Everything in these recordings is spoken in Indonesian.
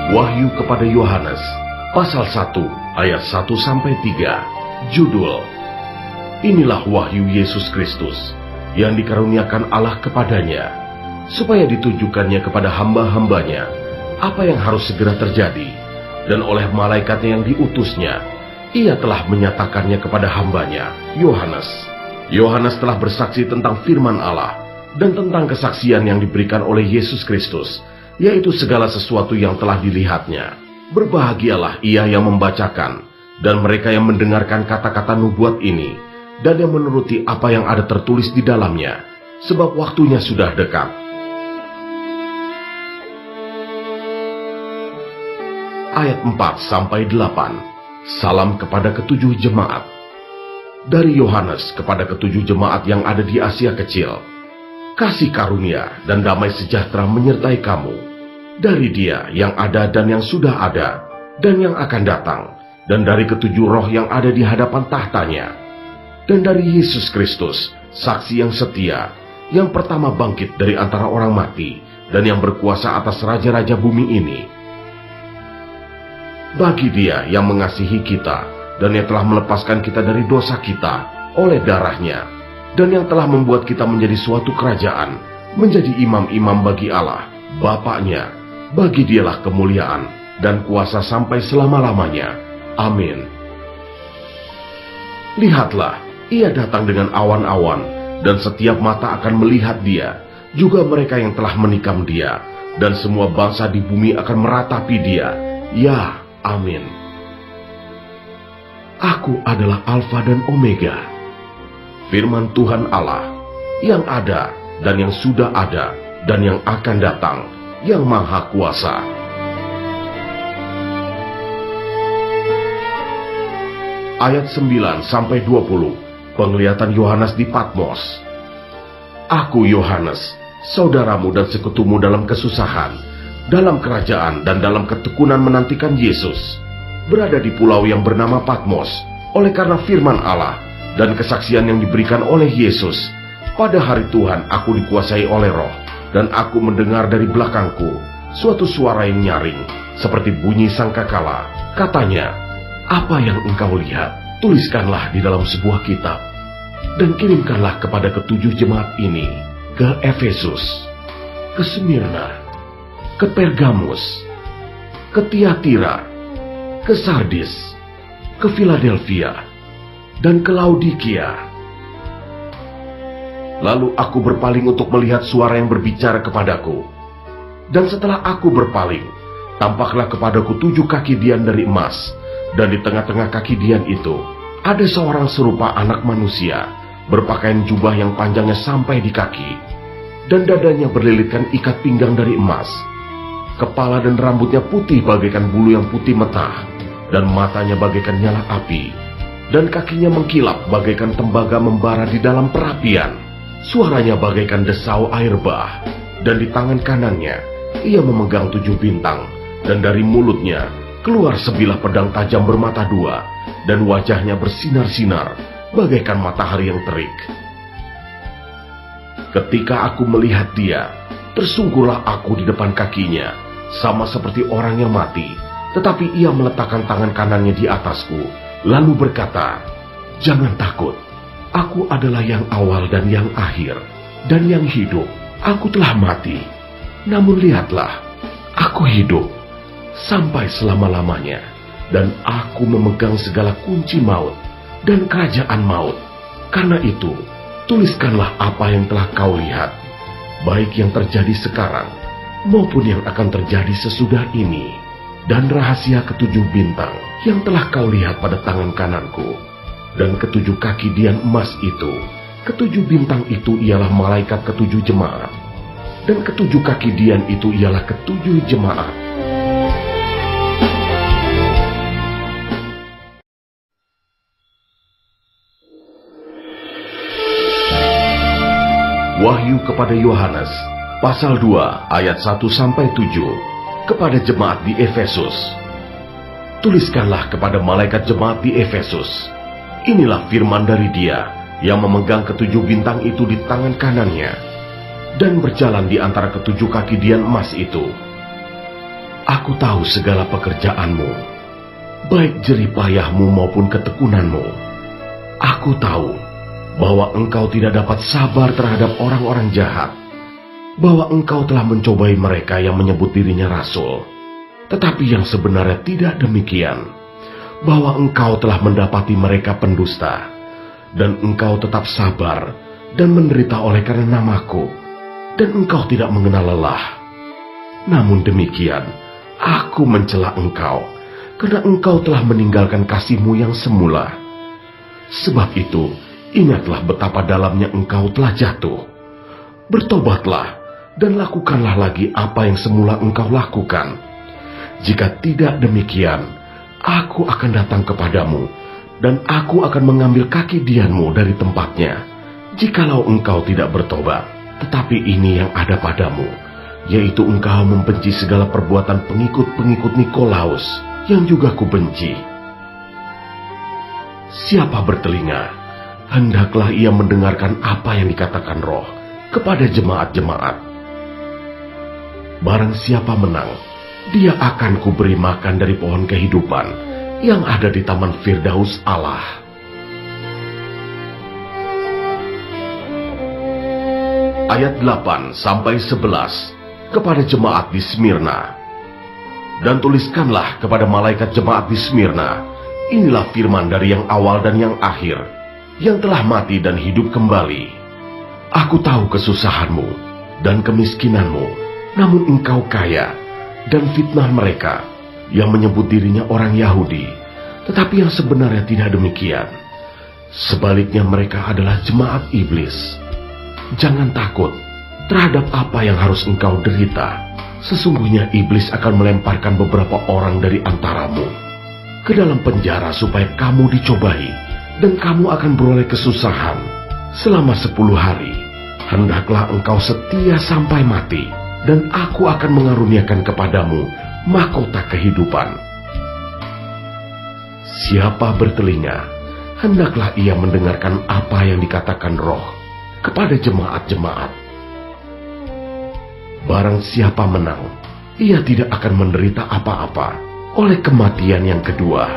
Wahyu kepada Yohanes, pasal 1, ayat 1-3. Judul: Inilah wahyu Yesus Kristus, yang dikaruniakan Allah kepadanya, supaya ditunjukkannya kepada hamba-hambanya apa yang harus segera terjadi, dan oleh malaikatnya yang diutusnya, ia telah menyatakannya kepada hambanya, Yohanes. Yohanes telah bersaksi tentang firman Allah, dan tentang kesaksian yang diberikan oleh Yesus Kristus, yaitu segala sesuatu yang telah dilihatnya. Berbahagialah ia yang membacakan, dan mereka yang mendengarkan kata-kata nubuat ini, dan yang menuruti apa yang ada tertulis di dalamnya, sebab waktunya sudah dekat. Ayat 4-8. Salam kepada ketujuh jemaat. Dari Yohanes kepada ketujuh jemaat yang ada di Asia Kecil. Kasih karunia dan damai sejahtera menyertai kamu, dari Dia yang ada dan yang sudah ada, dan yang akan datang, dan dari ketujuh roh yang ada di hadapan tahtanya, dan dari Yesus Kristus, saksi yang setia, yang pertama bangkit dari antara orang mati, dan yang berkuasa atas raja-raja bumi ini. Bagi Dia yang mengasihi kita, dan yang telah melepaskan kita dari dosa kita oleh darahnya, dan yang telah membuat kita menjadi suatu kerajaan, menjadi imam-imam bagi Allah, Bapaknya. Bagi Dialah kemuliaan dan kuasa sampai selama-lamanya. Amin. Lihatlah, Ia datang dengan awan-awan, dan setiap mata akan melihat Dia, juga mereka yang telah menikam Dia, dan semua bangsa di bumi akan meratapi Dia. Ya, amin. Aku adalah Alfa dan Omega, firman Tuhan Allah, yang ada dan yang sudah ada dan yang akan datang, yang Maha Kuasa. Ayat 9-20. Penglihatan Yohanes di Patmos. Aku Yohanes, saudaramu dan sekutumu dalam kesusahan, dalam kerajaan dan dalam ketekunan menantikan Yesus, berada di pulau yang bernama Patmos, oleh karena firman Allah dan kesaksian yang diberikan oleh Yesus. Pada hari Tuhan aku dikuasai oleh roh, dan aku mendengar dari belakangku suatu suara yang nyaring, seperti bunyi sangkakala. Katanya, apa yang engkau lihat, tuliskanlah di dalam sebuah kitab, dan kirimkanlah kepada ketujuh jemaat ini, ke Efesus, ke Smyrna, ke Pergamus, ke Tiatira, ke Sardis, ke Philadelphia, dan ke Laodikia. Lalu aku berpaling untuk melihat suara yang berbicara kepadaku. Dan setelah aku berpaling, tampaklah kepadaku 7 kaki dian dari emas, dan di tengah-tengah kaki dian itu ada seorang serupa anak manusia, berpakaian jubah yang panjangnya sampai di kaki, dan dadanya berlilitkan ikat pinggang dari emas. Kepala dan rambutnya putih bagaikan bulu yang putih metah, dan matanya bagaikan nyala api, dan kakinya mengkilap bagaikan tembaga membara di dalam perapian. Suaranya bagaikan desau air bah, dan di tangan kanannya ia memegang 7 bintang, dan dari mulutnya keluar sebilah pedang tajam bermata 2, dan wajahnya bersinar-sinar bagaikan matahari yang terik. Ketika aku melihat Dia, tersungkurlah aku di depan kakinya, sama seperti orang yang mati, tetapi ia meletakkan tangan kanannya di atasku, lalu berkata, "Jangan takut, aku adalah yang awal dan yang akhir, dan yang hidup. Aku telah mati, namun lihatlah, aku hidup sampai selama-lamanya, dan aku memegang segala kunci maut dan kerajaan maut. Karena itu, tuliskanlah apa yang telah kau lihat, baik yang terjadi sekarang, maupun yang akan terjadi sesudah ini, dan rahasia ketujuh bintang yang telah kau lihat pada tangan kananku, dan ketujuh kaki dian emas itu. Ketujuh bintang itu ialah malaikat ketujuh jemaat, dan ketujuh kaki dian itu ialah ketujuh jemaat." Wahyu kepada Yohanes, pasal 2, ayat 1-7. Kepada jemaat di Efesus. Tuliskanlah kepada malaikat jemaat di Efesus, inilah firman dari Dia yang memegang ketujuh bintang itu di tangan kanannya, dan berjalan di antara ketujuh kaki dian emas itu. Aku tahu segala pekerjaanmu, baik jerih payahmu maupun ketekunanmu. Aku tahu bahwa engkau tidak dapat sabar terhadap orang-orang jahat, bahwa engkau telah mencobai mereka yang menyebut dirinya rasul, tetapi yang sebenarnya tidak demikian, bahwa engkau telah mendapati mereka pendusta, dan engkau tetap sabar dan menderita oleh karena namaku, dan engkau tidak mengenal lelah. Namun demikian, aku mencela engkau, karena engkau telah meninggalkan kasihmu yang semula. Sebab itu, ingatlah betapa dalamnya engkau telah jatuh. Bertobatlah, dan lakukanlah lagi apa yang semula engkau lakukan. Jika tidak demikian, aku akan datang kepadamu, dan aku akan mengambil kaki dianmu dari tempatnya, jikalau engkau tidak bertobat. Tetapi ini yang ada padamu, yaitu engkau membenci segala perbuatan pengikut-pengikut Nikolaus, yang juga kubenci. Siapa bertelinga, hendaklah ia mendengarkan apa yang dikatakan Roh kepada jemaat-jemaat. Barang siapa menang, dia akan kuberi makan dari pohon kehidupan yang ada di taman Firdaus Allah. Ayat 8-11 kepada jemaat di Smyrna. Dan tuliskanlah kepada malaikat jemaat di Smyrna, inilah firman dari yang awal dan yang akhir, yang telah mati dan hidup kembali. Aku tahu kesusahanmu dan kemiskinanmu, namun engkau kaya, dan fitnah mereka yang menyebut dirinya orang Yahudi, tetapi yang sebenarnya tidak demikian. Sebaliknya mereka adalah jemaat iblis. Jangan takut terhadap apa yang harus engkau derita. Sesungguhnya iblis akan melemparkan beberapa orang dari antaramu ke dalam penjara supaya kamu dicobai, dan kamu akan beroleh kesusahan selama 10 hari. Hendaklah engkau setia sampai mati, dan aku akan mengaruniakan kepadamu mahkota kehidupan. Siapa bertelinga, hendaklah ia mendengarkan apa yang dikatakan Roh kepada jemaat-jemaat. Barang siapa menang, ia tidak akan menderita apa-apa oleh kematian yang kedua.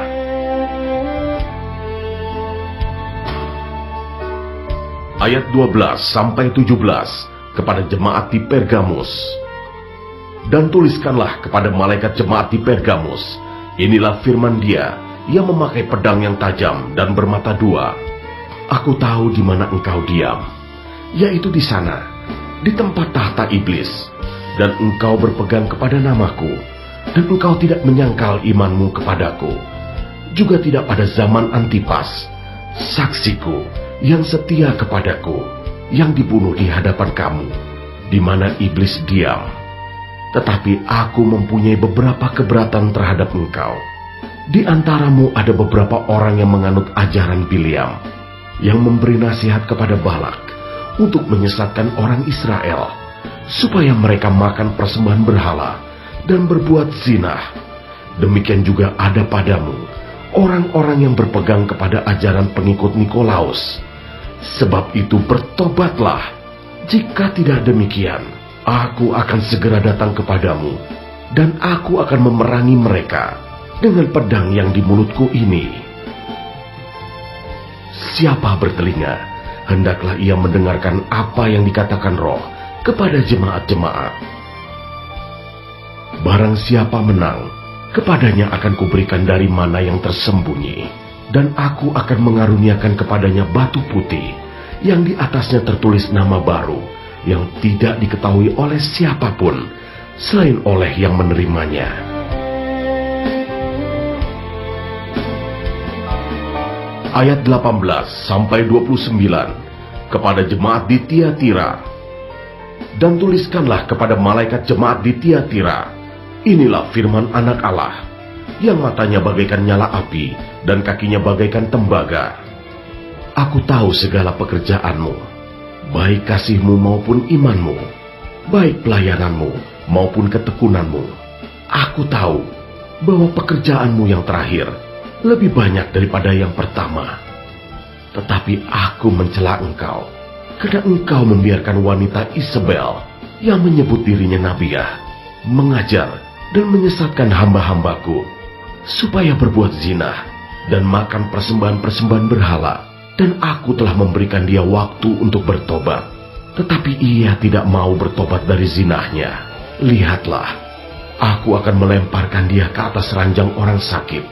Ayat 12-17 kepada jemaat di Pergamus. Dan tuliskanlah kepada malaikat jemaat di Pergamus, inilah firman Dia yang memakai pedang yang tajam dan bermata dua. Aku tahu di mana engkau diam, yaitu di sana, di tempat tahta iblis, dan engkau berpegang kepada namaku, dan engkau tidak menyangkal imanmu kepadaku, juga tidak pada zaman Antipas, saksiku yang setia kepadaku, yang dibunuh di hadapan kamu, di mana iblis diam. Tetapi aku mempunyai beberapa keberatan terhadap engkau. Di antaramu ada beberapa orang yang menganut ajaran Bileam, yang memberi nasihat kepada Balak untuk menyesatkan orang Israel, supaya mereka makan persembahan berhala dan berbuat zina. Demikian juga ada padamu orang-orang yang berpegang kepada ajaran pengikut Nikolaus. Sebab itu bertobatlah, jika tidak demikian, aku akan segera datang kepadamu, dan aku akan memerangi mereka dengan pedang yang di mulutku ini. Siapa bertelinga, hendaklah ia mendengarkan apa yang dikatakan Roh kepada jemaat-jemaat. Barang siapa menang, kepadanya akan kuberikan dari mana yang tersembunyi, dan aku akan mengaruniakan kepadanya batu putih, yang di atasnya tertulis nama baru, yang tidak diketahui oleh siapapun, selain oleh yang menerimanya. Ayat 18-29 kepada jemaat di Tiatira. Dan tuliskanlah kepada malaikat jemaat di Tiatira, inilah firman Anak Allah, yang matanya bagaikan nyala api dan kakinya bagaikan tembaga. Aku tahu segala pekerjaanmu, baik kasihmu maupun imanmu, baik pelayananmu maupun ketekunanmu. Aku tahu bahwa pekerjaanmu yang terakhir lebih banyak daripada yang pertama. Tetapi aku mencela engkau, karena engkau membiarkan wanita Isabel, yang menyebut dirinya nabiah, mengajar dan menyesatkan hamba-hambaku, supaya berbuat zina dan makan persembahan-persembahan berhala. Dan aku telah memberikan dia waktu untuk bertobat, tetapi ia tidak mau bertobat dari zinahnya. Lihatlah, aku akan melemparkan dia ke atas ranjang orang sakit,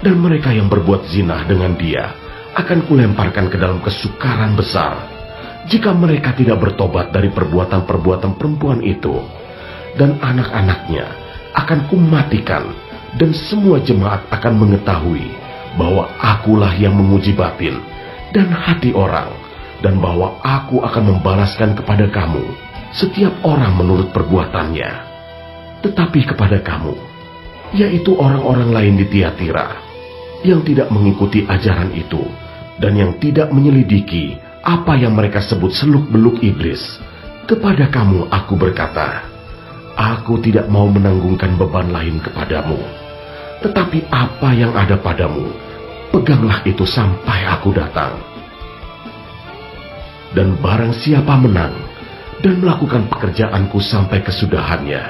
dan mereka yang berbuat zina dengan dia akan kulemparkan ke dalam kesukaran besar, jika mereka tidak bertobat dari perbuatan-perbuatan perempuan itu. Dan anak-anaknya akan kumatikan, dan semua jemaat akan mengetahui bahwa akulah yang menguji batin dan hati orang, dan bahwa aku akan membalaskan kepada kamu setiap orang menurut perbuatannya. Tetapi kepada kamu, yaitu orang-orang lain di Tiatira, yang tidak mengikuti ajaran itu, dan yang tidak menyelidiki apa yang mereka sebut seluk-beluk iblis, kepada kamu aku berkata, aku tidak mau menanggungkan beban lain kepadamu, tetapi apa yang ada padamu, peganglah itu sampai aku datang. Dan barang siapa menang dan melakukan pekerjaanku sampai kesudahannya,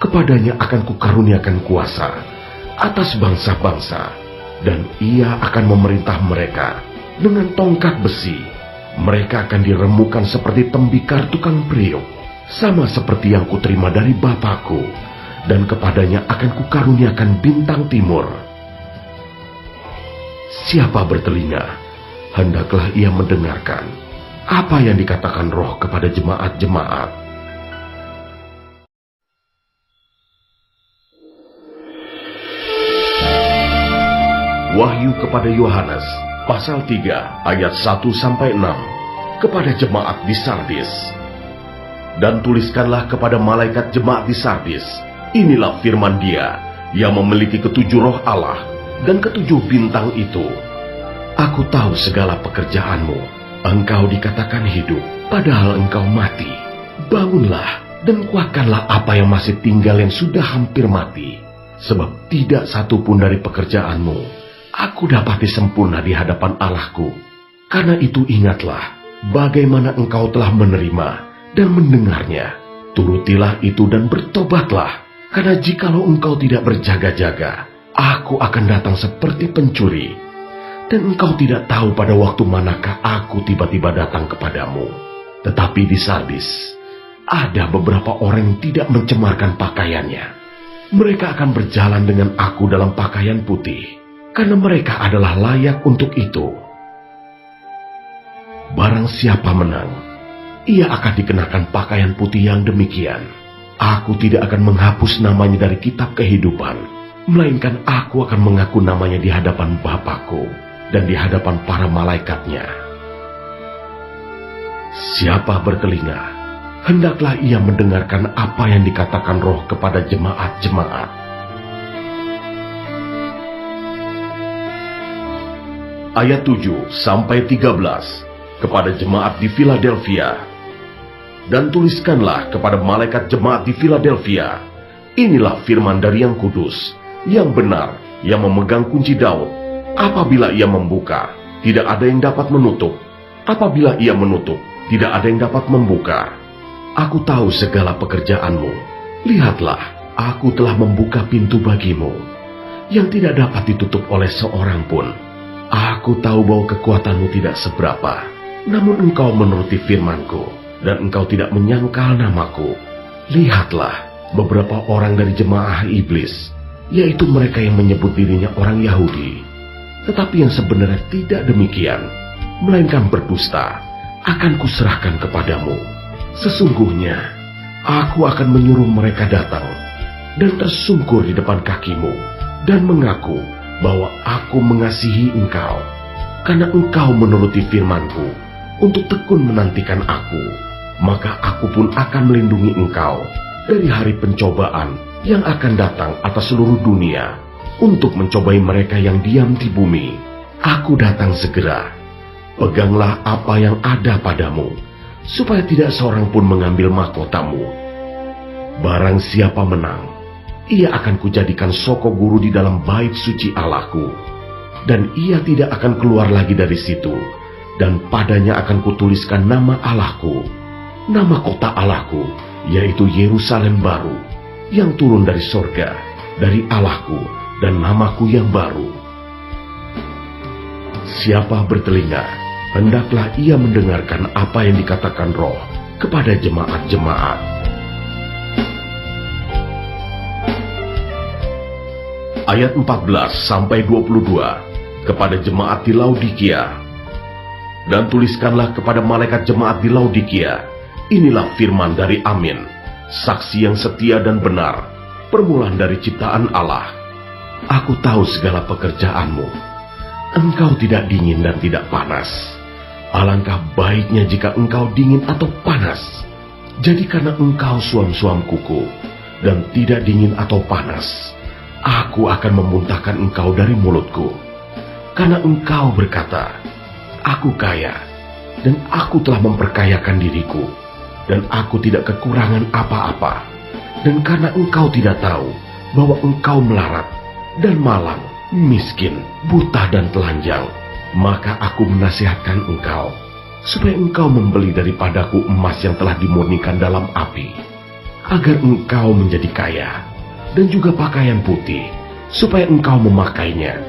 kepadanya akan kukaruniakan kuasa atas bangsa-bangsa, dan ia akan memerintah mereka dengan tongkat besi. Mereka akan diremukkan seperti tembikar tukang periuk, sama seperti yang kuterima dari Bapakku, dan kepadanya akan kukaruniakan bintang timur. Siapa bertelinga, hendaklah ia mendengarkan apa yang dikatakan Roh kepada jemaat-jemaat. Wahyu kepada Yohanes, pasal 3, ayat 1-6, kepada jemaat di Sardis. Dan tuliskanlah kepada malaikat jemaat di Sardis, inilah firman Dia yang memiliki ketujuh roh Allah dan ketujuh bintang itu. Aku tahu segala pekerjaanmu. Engkau dikatakan hidup, padahal engkau mati. Bangunlah dan kuatkanlah apa yang masih tinggal yang sudah hampir mati. Sebab tidak satu pun dari pekerjaanmu aku dapati sempurna di hadapan Allahku. Karena itu ingatlah bagaimana engkau telah menerima dan mendengarnya. Turutilah itu dan bertobatlah. Karena jikalau engkau tidak berjaga-jaga, aku akan datang seperti pencuri, dan engkau tidak tahu pada waktu manakah aku tiba-tiba datang kepadamu. Tetapi di Sardis ada beberapa orang yang tidak mencemarkan pakaiannya. Mereka akan berjalan dengan aku dalam pakaian putih, karena mereka adalah layak untuk itu. Barang siapa menang, ia akan dikenakan pakaian putih yang demikian. Aku tidak akan menghapus namanya dari kitab kehidupan, melainkan aku akan mengaku namanya di hadapan Bapakku dan di hadapan para malaikatnya. Siapa bertelinga, hendaklah ia mendengarkan apa yang dikatakan Roh kepada jemaat-jemaat. Ayat 7-13, kepada jemaat di Philadelphia. Dan tuliskanlah kepada malaikat jemaat di Philadelphia, inilah firman dari yang kudus, yang benar, yang memegang kunci Daud. Apabila ia membuka, tidak ada yang dapat menutup. Apabila ia menutup, tidak ada yang dapat membuka. Aku tahu segala pekerjaanmu. Lihatlah, aku telah membuka pintu bagimu, yang tidak dapat ditutup oleh seorang pun. Aku tahu bahwa kekuatanmu tidak seberapa, namun engkau menuruti firmanku, dan engkau tidak menyangkal namaku. Lihatlah, beberapa orang dari jemaah iblis, yaitu mereka yang menyebut dirinya orang Yahudi, tetapi yang sebenarnya tidak demikian, melainkan berdusta, akan kuserahkan kepadamu. Sesungguhnya, aku akan menyuruh mereka datang dan tersungkur di depan kakimu, dan mengaku bahwa aku mengasihi engkau, karena engkau menuruti firmanku untuk tekun menantikan aku. Maka aku pun akan melindungi engkau dari hari pencobaan yang akan datang atas seluruh dunia untuk mencobai mereka yang diam di bumi. Aku datang segera. Peganglah apa yang ada padamu, supaya tidak seorang pun mengambil mahkotamu. Barang siapa menang, ia akan kujadikan soko guru di dalam bait suci Allahku, dan ia tidak akan keluar lagi dari situ, dan padanya akan kutuliskan nama Allahku, nama kota Allahku, yaitu Yerusalem baru, yang turun dari sorga, dari Allahku dan namaku yang baru. Siapa bertelinga, hendaklah ia mendengarkan apa yang dikatakan Roh kepada jemaat-jemaat. Ayat 14-22 kepada jemaat di Laodikia. Dan tuliskanlah kepada malaikat jemaat di Laodikia, inilah firman dari Amin, saksi yang setia dan benar, permulaan dari ciptaan Allah. Aku tahu segala pekerjaanmu. Engkau tidak dingin dan tidak panas. Alangkah baiknya jika engkau dingin atau panas. Jadi karena engkau suam-suam kuku dan tidak dingin atau panas, aku akan memuntahkan engkau dari mulutku. Karena engkau berkata, aku kaya, dan aku telah memperkayakan diriku, dan aku tidak kekurangan apa-apa. Dan karena engkau tidak tahu bahwa engkau melarat dan malang, miskin, buta dan telanjang, maka aku menasihatkan engkau, supaya engkau membeli daripadaku emas yang telah dimurnikan dalam api, agar engkau menjadi kaya, dan juga pakaian putih, supaya engkau memakainya,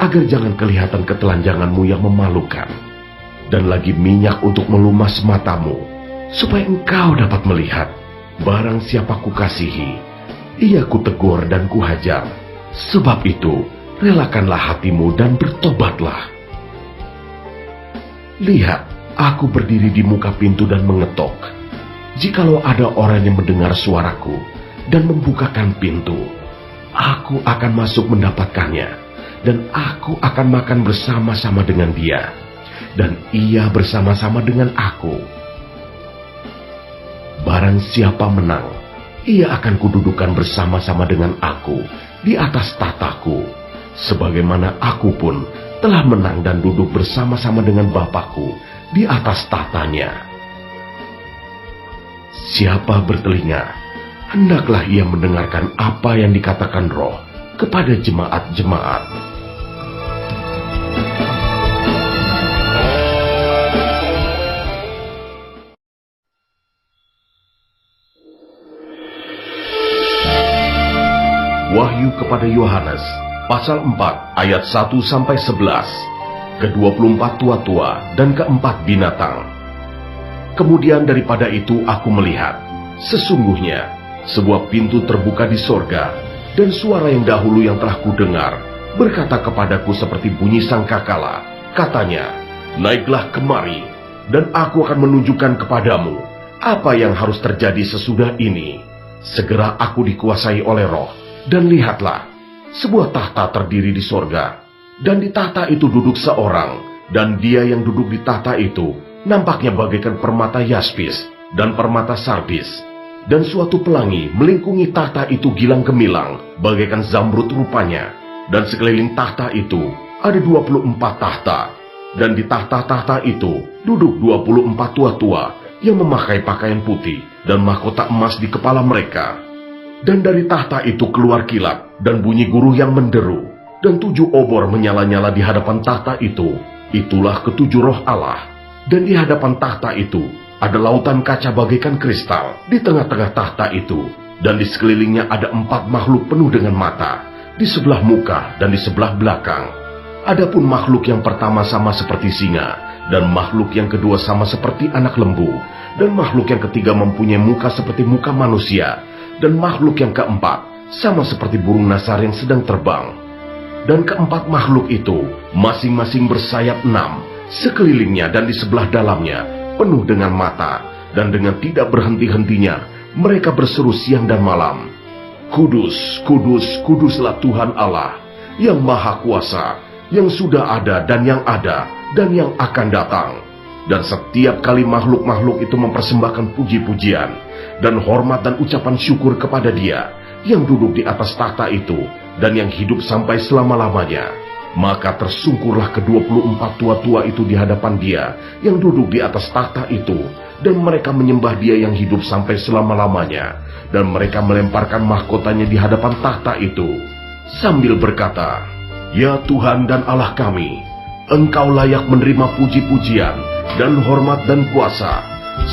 agar jangan kelihatan ketelanjanganmu yang memalukan, dan lagi minyak untuk melumas matamu, supaya engkau dapat melihat. Barang siapa kukasihi, ia kutegur dan kuhajar. Sebab itu, relakanlah hatimu dan bertobatlah. Lihat, aku berdiri di muka pintu dan mengetok. Jikalau ada orang yang mendengar suaraku dan membukakan pintu, aku akan masuk mendapatkannya, dan aku akan makan bersama-sama dengan dia, dan ia bersama-sama dengan aku. Barang siapa menang, ia akan kududukan bersama-sama dengan aku di atas tahtaku, sebagaimana aku pun telah menang dan duduk bersama-sama dengan Bapakku di atas tahtanya. Siapa bertelinga, hendaklah ia mendengarkan apa yang dikatakan Roh kepada jemaat-jemaat. Wahyu kepada Yohanes, pasal 4 ayat 1-11, ke-24 tua-tua dan ke-4 binatang. Kemudian daripada itu aku melihat, sesungguhnya sebuah pintu terbuka di sorga, dan suara yang dahulu yang telah kudengar berkata kepadaku seperti bunyi sangkakala. Katanya, naiklah kemari, dan aku akan menunjukkan kepadamu apa yang harus terjadi sesudah ini. Segera aku dikuasai oleh Roh, dan lihatlah, sebuah tahta terdiri di sorga, dan di tahta itu duduk seorang, dan dia yang duduk di tahta itu nampaknya bagaikan permata yaspis dan permata sardis, dan suatu pelangi melingkungi tahta itu gilang gemilang, bagaikan zamrud rupanya, dan sekeliling tahta itu ada 24 tahta, dan di tahta-tahta itu duduk 24 tua-tua yang memakai pakaian putih dan mahkota emas di kepala mereka. Dan dari tahta itu keluar kilat dan bunyi guruh yang menderu, dan 7 obor menyala-nyala di hadapan tahta itu. Itulah ke-7 roh Allah. Dan di hadapan tahta itu ada lautan kaca bagaikan kristal di tengah-tengah tahta itu, dan di sekelilingnya ada 4 makhluk penuh dengan mata, di sebelah muka dan di sebelah belakang. Adapun makhluk yang pertama sama seperti singa, dan makhluk yang kedua sama seperti anak lembu, dan makhluk yang ketiga mempunyai muka seperti muka manusia, dan makhluk yang keempat sama seperti burung nasar yang sedang terbang. Dan keempat makhluk itu masing-masing bersayap 6 sekelilingnya dan di sebelah dalamnya, penuh dengan mata, dan dengan tidak berhenti-hentinya mereka berseru siang dan malam, Kudus, kudus, kuduslah Tuhan Allah yang Maha Kuasa, yang sudah ada dan yang akan datang. Dan setiap kali makhluk-makhluk itu mempersembahkan puji-pujian dan hormat dan ucapan syukur kepada Dia yang duduk di atas tahta itu dan yang hidup sampai selama-lamanya. Maka tersungkurlah ke-24 tua-tua itu di hadapan Dia yang duduk di atas tahta itu, dan mereka menyembah Dia yang hidup sampai selama-lamanya, dan mereka melemparkan mahkotanya di hadapan tahta itu sambil berkata, Ya Tuhan dan Allah kami, Engkau layak menerima puji-pujian dan hormat dan kuasa,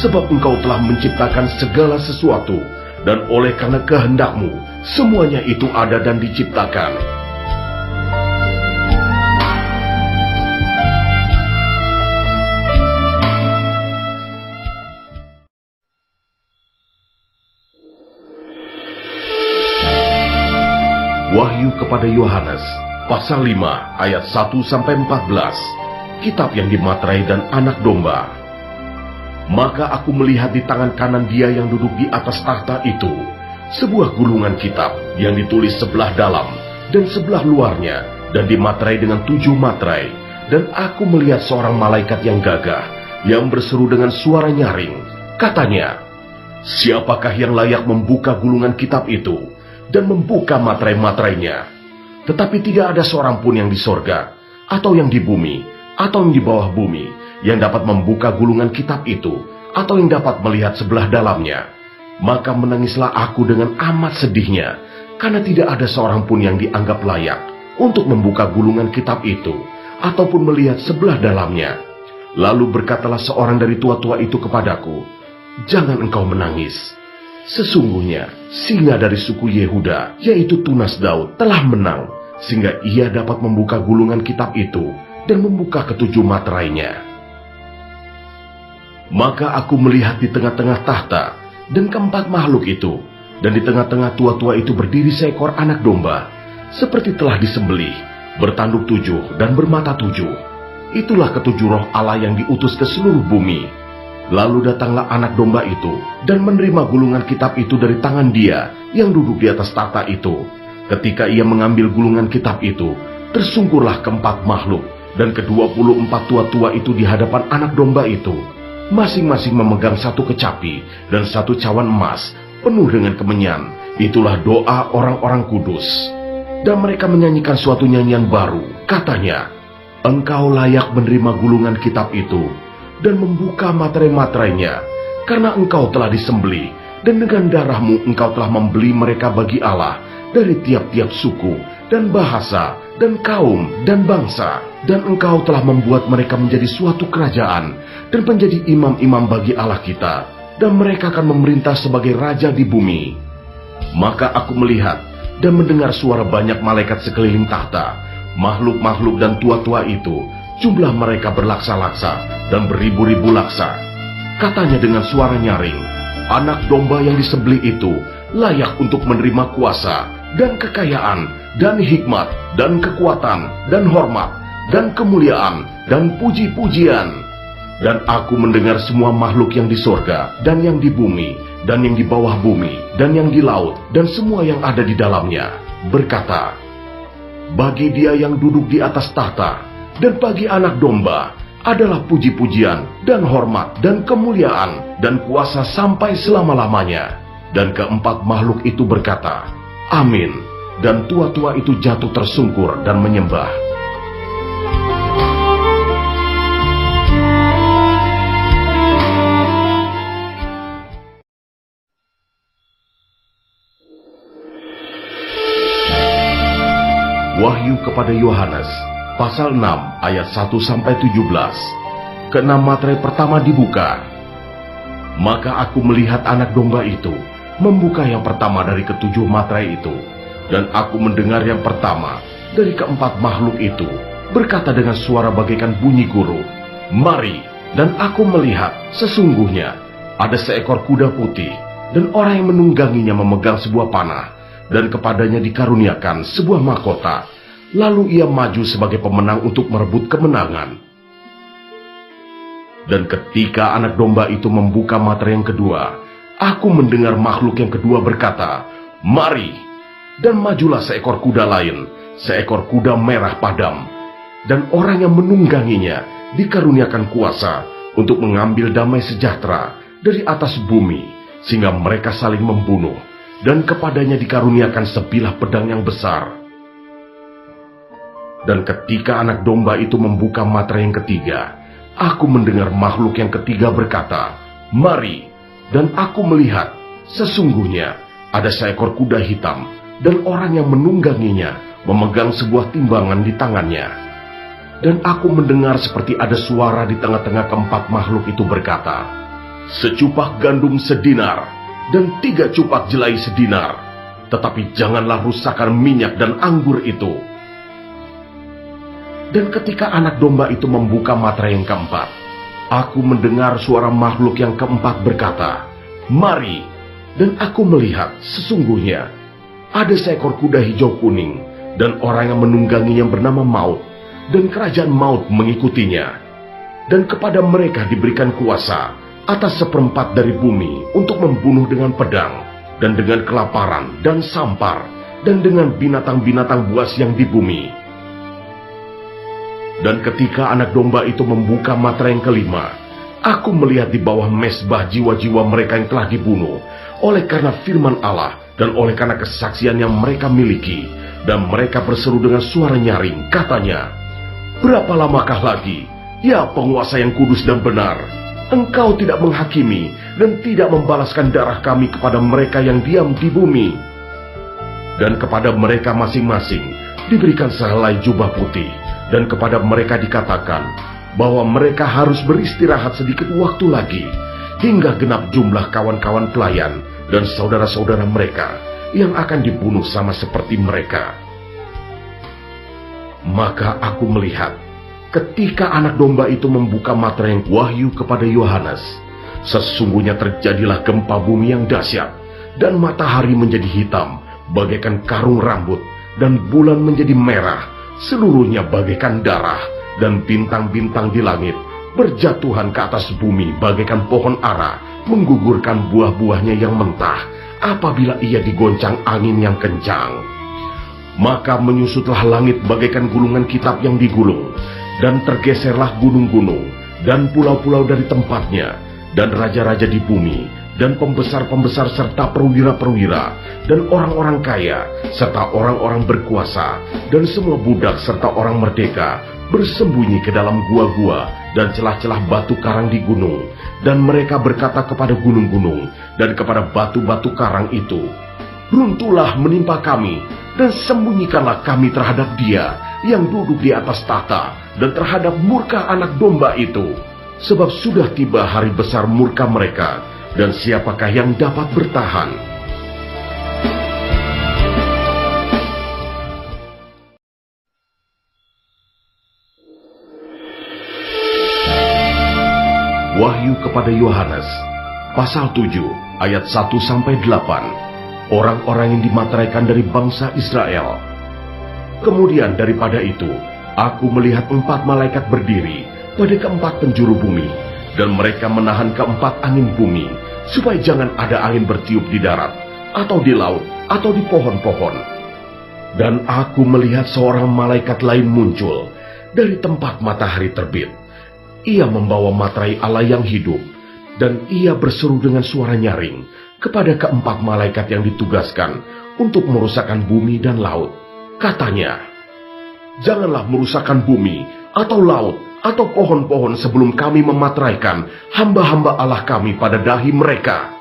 sebab Engkau telah menciptakan segala sesuatu, dan oleh karena kehendak-Mu, semuanya itu ada dan diciptakan. Wahyu kepada Yohanes, pasal 5 ayat 1-14. Kitab yang dimaterai dan anak domba. Maka aku melihat di tangan kanan Dia yang duduk di atas tahta itu sebuah gulungan kitab yang ditulis sebelah dalam dan sebelah luarnya, dan dimaterai dengan 7 materai. Dan aku melihat seorang malaikat yang gagah yang berseru dengan suara nyaring. Katanya, siapakah yang layak membuka gulungan kitab itu dan membuka materai-materainya? Tetapi tidak ada seorang pun yang di sorga, atau yang di bumi, atau yang di bawah bumi, yang dapat membuka gulungan kitab itu, atau yang dapat melihat sebelah dalamnya. Maka menangislah aku dengan amat sedihnya, karena tidak ada seorang pun yang dianggap layak untuk membuka gulungan kitab itu, ataupun melihat sebelah dalamnya. Lalu berkatalah seorang dari tua-tua itu kepadaku, jangan engkau menangis. Sesungguhnya singa dari suku Yehuda, yaitu tunas Daud, telah menang, sehingga ia dapat membuka gulungan kitab itu dan membuka ketujuh materainya. Maka aku melihat di tengah-tengah tahta dan keempat makhluk itu, dan di tengah-tengah tua-tua itu berdiri seekor anak domba, seperti telah disembelih, bertanduk 7 dan bermata 7. Itulah ketujuh roh Allah yang diutus ke seluruh bumi. Lalu datanglah anak domba itu dan menerima gulungan kitab itu dari tangan Dia yang duduk di atas tahta itu. Ketika ia mengambil gulungan kitab itu, tersungkurlah keempat makhluk dan ke-24 tua-tua itu di hadapan anak domba itu, masing-masing memegang satu kecapi dan satu cawan emas penuh dengan kemenyan. Itulah doa orang-orang kudus. Dan mereka menyanyikan suatu nyanyian baru. Katanya, engkau layak menerima gulungan kitab itu dan membuka materai-materainya, karena engkau telah disembelih, dan dengan darahmu engkau telah membeli mereka bagi Allah dari tiap-tiap suku, dan bahasa, dan kaum, dan bangsa. Dan engkau telah membuat mereka menjadi suatu kerajaan, dan menjadi imam-imam bagi Allah kita, dan mereka akan memerintah sebagai raja di bumi. Maka aku melihat dan mendengar suara banyak malaikat sekeliling tahta, makhluk-makhluk dan tua-tua itu, jumlah mereka berlaksa-laksa dan beribu-ribu laksa. Katanya dengan suara nyaring, anak domba yang disembelih itu layak untuk menerima kuasa dan kekayaan dan hikmat dan kekuatan dan hormat dan kemuliaan dan puji-pujian. Dan aku mendengar semua makhluk yang di sorga dan yang di bumi dan yang di bawah bumi dan yang di laut dan semua yang ada di dalamnya berkata, bagi Dia yang duduk di atas tahta dan bagi anak domba adalah puji-pujian dan hormat dan kemuliaan dan kuasa sampai selama-lamanya. Dan keempat makhluk itu berkata, amin. Dan tua-tua itu jatuh tersungkur dan menyembah. Wahyu kepada Yohanes, pasal 6 ayat 1-17. Keenam materai pertama dibuka. Maka aku melihat anak domba itu membuka yang pertama dari ketujuh materai itu, dan aku mendengar yang pertama dari keempat makhluk itu berkata dengan suara bagaikan bunyi guru, mari. Dan aku melihat sesungguhnya ada seekor kuda putih, dan orang yang menungganginya memegang sebuah panah, dan kepadanya dikaruniakan sebuah mahkota. Lalu ia maju sebagai pemenang untuk merebut kemenangan. Dan ketika anak domba itu membuka materai yang kedua, aku mendengar makhluk yang kedua berkata, mari. Dan majulah seekor kuda lain, seekor kuda merah padam. Dan orang yang menungganginya dikaruniakan kuasa untuk mengambil damai sejahtera dari atas bumi, sehingga mereka saling membunuh. Dan kepadanya dikaruniakan sebilah pedang yang besar. Dan ketika anak domba itu membuka materai yang ketiga, aku mendengar makhluk yang ketiga berkata, mari. Dan aku melihat, sesungguhnya ada seekor kuda hitam, dan orang yang menungganginya memegang sebuah timbangan di tangannya. Dan aku mendengar seperti ada suara di tengah-tengah keempat makhluk itu berkata, secupak gandum sedinar, dan 3 cupak jelai sedinar. Tetapi janganlah rusakkan minyak dan anggur itu. Dan ketika anak domba itu membuka materai yang keempat, aku mendengar suara makhluk yang keempat berkata, "Mari!" Dan aku melihat, sesungguhnya ada seekor kuda hijau kuning, dan orang yang menungganginya bernama Maut, dan kerajaan maut mengikutinya. Dan kepada mereka diberikan kuasa atas 1/4 dari bumi untuk membunuh dengan pedang, dan dengan kelaparan, dan sampar, dan dengan binatang-binatang buas yang di bumi. Dan ketika anak domba itu membuka materai yang kelima, aku melihat di bawah mezbah jiwa-jiwa mereka yang telah dibunuh, oleh karena firman Allah dan oleh karena kesaksian yang mereka miliki. Dan mereka berseru dengan suara nyaring, katanya, "Berapa lamakah lagi, ya penguasa yang kudus dan benar, engkau tidak menghakimi dan tidak membalaskan darah kami kepada mereka yang diam di bumi?" Dan kepada mereka masing-masing diberikan sehelai jubah putih, dan kepada mereka dikatakan bahwa mereka harus beristirahat sedikit waktu lagi, hingga genap jumlah kawan-kawan pelayan dan saudara-saudara mereka yang akan dibunuh sama seperti mereka. Maka aku melihat, ketika anak domba itu membuka materai yang wahyu kepada Yohanes, sesungguhnya terjadilah gempa bumi yang dahsyat, dan matahari menjadi hitam bagaikan karung rambut, dan bulan menjadi merah, seluruhnya bagaikan darah, dan bintang-bintang di langit berjatuhan ke atas bumi bagaikan pohon ara, menggugurkan buah-buahnya yang mentah apabila ia digoncang angin yang kencang. Maka menyusutlah langit bagaikan gulungan kitab yang digulung, dan tergeserlah gunung-gunung dan pulau-pulau dari tempatnya, dan raja-raja di bumi, dan pembesar-pembesar serta perwira-perwira, dan orang-orang kaya, serta orang-orang berkuasa, dan semua budak serta orang merdeka, bersembunyi ke dalam gua-gua dan celah-celah batu karang di gunung. Dan mereka berkata kepada gunung-gunung dan kepada batu-batu karang itu, "Runtuhlah menimpa kami, dan sembunyikanlah kami terhadap Dia yang duduk di atas tahta, dan terhadap murka anak domba itu. Sebab sudah tiba hari besar murka mereka, dan siapakah yang dapat bertahan?" Wahyu kepada Yohanes, pasal 7, ayat 1-8. Orang-orang yang dimateraikan dari bangsa Israel. Kemudian daripada itu, aku melihat 4 malaikat berdiri pada keempat penjuru bumi, dan mereka menahan keempat angin bumi, supaya jangan ada angin bertiup di darat, atau di laut, atau di pohon-pohon. Dan aku melihat seorang malaikat lain muncul dari tempat matahari terbit. Ia membawa materai Allah yang hidup, dan ia berseru dengan suara nyaring kepada keempat malaikat yang ditugaskan untuk merusakkan bumi dan laut. Katanya, "Janganlah merusakkan bumi, atau laut, atau pohon-pohon sebelum kami memateraikan hamba-hamba Allah kami pada dahi mereka."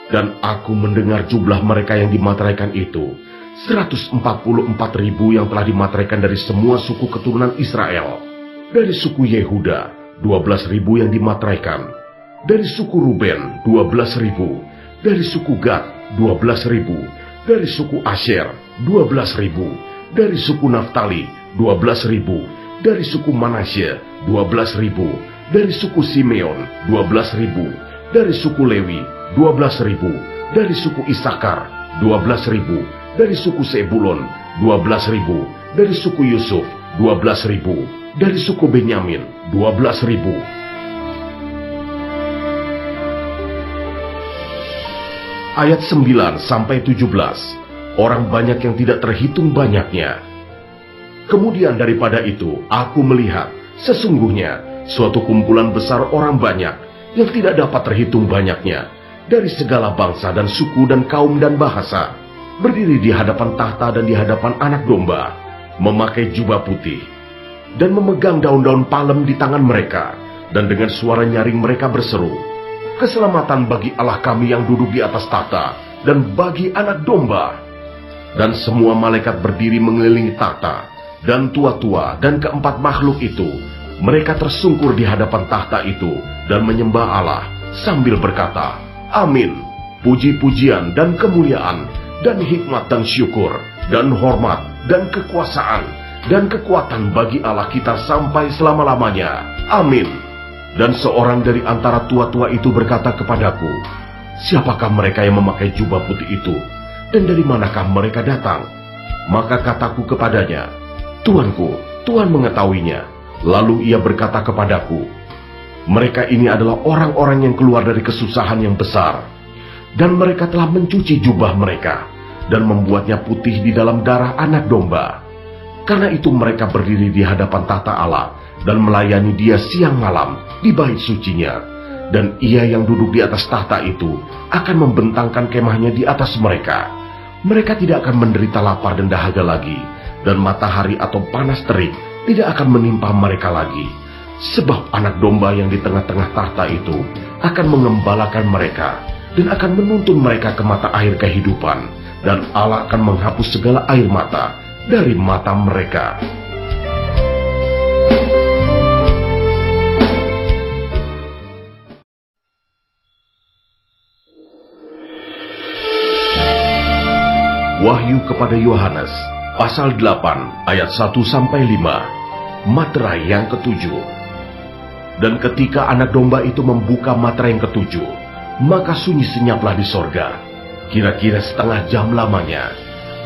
Dan aku mendengar jumlah mereka yang dimateraikan itu, 144.000 yang telah dimateraikan dari semua suku keturunan Israel. Dari suku Yehuda, 12.000 yang dimateraikan. Dari suku Ruben, 12.000. Dari suku Gad, 12.000. Dari suku Asher, 12.000. Dari suku Naftali, 12.000. Dari suku Manasye, 12.000. Dari suku Simeon, 12.000. Dari suku Lewi, 12.000. Dari suku Isakar, 12.000. Dari suku Sebulon, 12.000. Dari suku Yusuf, 12.000. Dari suku Benyamin, 12.000. Ayat 9-17. Orang banyak yang tidak terhitung banyaknya. Kemudian daripada itu, aku melihat, sesungguhnya suatu kumpulan besar orang banyak yang tidak dapat terhitung banyaknya, dari segala bangsa dan suku dan kaum dan bahasa, berdiri di hadapan tahta dan di hadapan anak domba, memakai jubah putih, dan memegang daun-daun palem di tangan mereka, dan dengan suara nyaring mereka berseru, "Keselamatan bagi Allah kami yang duduk di atas tahta, dan bagi anak domba." Dan semua malaikat berdiri mengelilingi tahta, dan tua-tua dan keempat makhluk itu, mereka tersungkur di hadapan tahta itu, dan menyembah Allah, sambil berkata, Amin. Puji-pujian dan kemuliaan, dan hikmat dan syukur, dan hormat, dan kekuasaan, dan kekuatan bagi Allah kita sampai selama-lamanya. Amin. Dan seorang dari antara tua-tua itu berkata kepadaku, "Siapakah mereka yang memakai jubah putih itu? Dan dari manakah mereka datang?" Maka kataku kepadanya, "Tuanku, Tuhan mengetahuinya." Lalu ia berkata kepadaku, "Mereka ini adalah orang-orang yang keluar dari kesusahan yang besar, dan mereka telah mencuci jubah mereka, dan membuatnya putih di dalam darah anak domba. Karena itu mereka berdiri di hadapan tahta Allah, dan melayani Dia siang malam di bait sucinya. Dan Ia yang duduk di atas tahta itu akan membentangkan kemahnya di atas mereka. Mereka tidak akan menderita lapar dan dahaga lagi, dan matahari atau panas terik tidak akan menimpa mereka lagi. Sebab anak domba yang di tengah-tengah tahta itu akan mengembalakan mereka, dan akan menuntun mereka ke mata air kehidupan, dan Allah akan menghapus segala air mata dari mata mereka." Wahyu kepada Yohanes, pasal 8, ayat 1-5, materai yang ketujuh. Dan ketika anak domba itu membuka materai yang ketujuh, maka sunyi senyaplah di sorga, kira-kira setengah jam lamanya.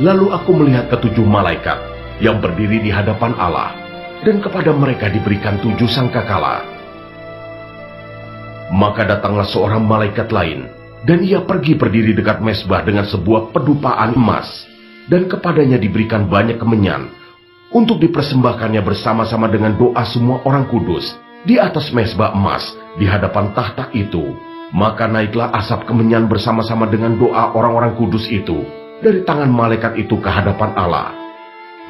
Lalu aku melihat ketujuh malaikat yang berdiri di hadapan Allah, dan kepada mereka diberikan 7 sangkakala. Maka datanglah seorang malaikat lain, dan ia pergi berdiri dekat mezbah dengan sebuah pedupaan emas, dan kepadanya diberikan banyak kemenyan, untuk dipersembahkannya bersama-sama dengan doa semua orang kudus di atas mezbah emas di hadapan tahta itu. Maka naiklah asap kemenyan bersama-sama dengan doa orang-orang kudus itu dari tangan malaikat itu ke hadapan Allah.